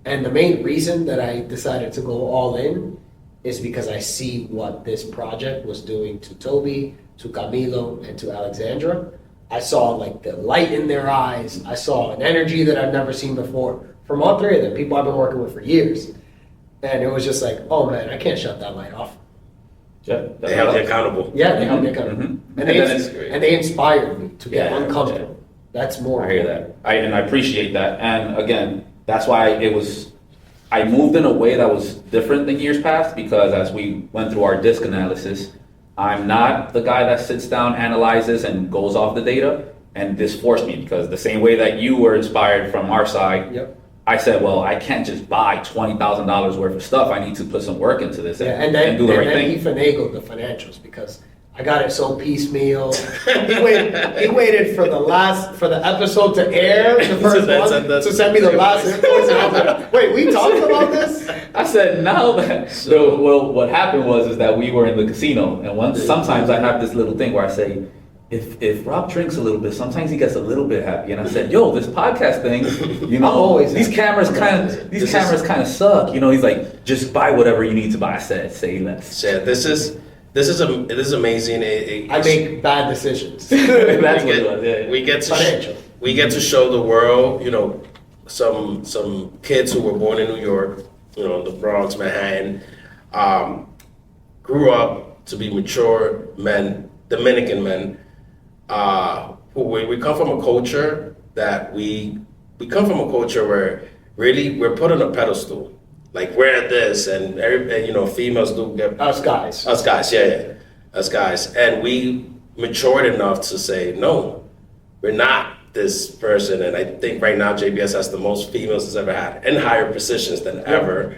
And the main reason that I decided to go all in is because I see what this project was doing to Toby, to Camilo, and to Alexandra. I saw like the light in their eyes. I saw an energy that I've never seen before from all three of them, people I've been working with for years. And it was just like, oh man, I can't shut that light off. yeah, They held you accountable. Yeah, they held me accountable. Mm-hmm. And they inspired me to get uncomfortable. That's more. I hear that. I appreciate that. And again, that's why I moved in a way that was different than years past, because as we went through our disc analysis, I'm not the guy that sits down, analyzes, and goes off the data. And this forced me, because the same way that you were inspired from our side, Yep. I said, well, I can't just buy $20,000 worth of stuff. I need to put some work into this Yeah, and then do the right he thing. finagled the financials because I got it so piecemeal. He waited for the episode to air, the first one, to send me the last invoice. And I was like, wait, we talked about this? I said, now that, so, well, what happened was that we were in the casino, and sometimes I have this little thing where I say, if Rob drinks a little bit, sometimes he gets a little bit happy. And I said, yo, this podcast thing, you know, always these happy. cameras kind of suck. You know, he's like, just buy whatever you need to buy. I said, say less. Yeah, this is amazing. I make bad decisions. That's what it was. Yeah. We get to show the world, you know, some kids who were born in New York, you know, the Bronx, Manhattan, grew up to be mature men, Dominican men, who we come from a culture that we come from a culture where really we're put on a pedestal. Like, we're this, and you know, females do get Us guys. us guys, us guys, and we matured enough to say no, we're not this person. And I think right now JBS has the most females it's ever had in higher positions than ever.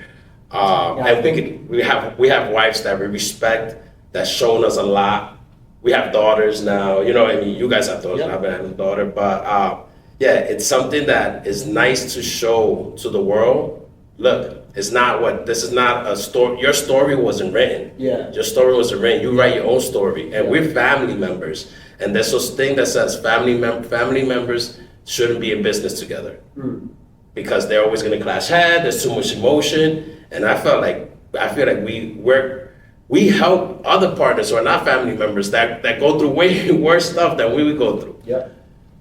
And we have wives that we respect, that's shown us a lot. We have daughters now, you know. I mean, you guys have daughters. I haven't had a daughter, but yeah, it's something that is nice to show to the world. Look, this is not a story. Your story wasn't written. Yeah. Your story wasn't written. You write your own story, and we're family members. And there's this thing that says family members shouldn't be in business together because they're always going to clash head. There's too much emotion, and I feel like we help other partners who are not family members that go through way worse stuff than we would go through. Yep.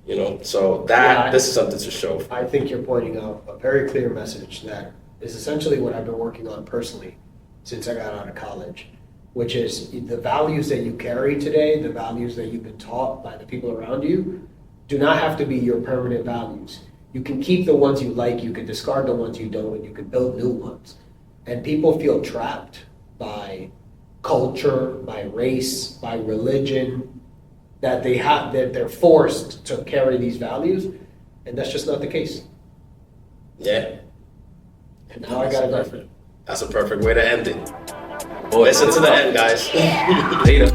You know, so this is something to show. I think you're pointing out a very clear message that is essentially what I've been working on personally since I got out of college, which is the values that you carry today, the values that you've been taught by the people around you, do not have to be your permanent values. You can keep the ones you like, you can discard the ones you don't, and you can build new ones. And people feel trapped by culture, by race, by religion, that they're forced to carry these values, and that's just not the case. Yeah. And now I got a girlfriend. That's a perfect way to end it. Listen to the end, guys. Later.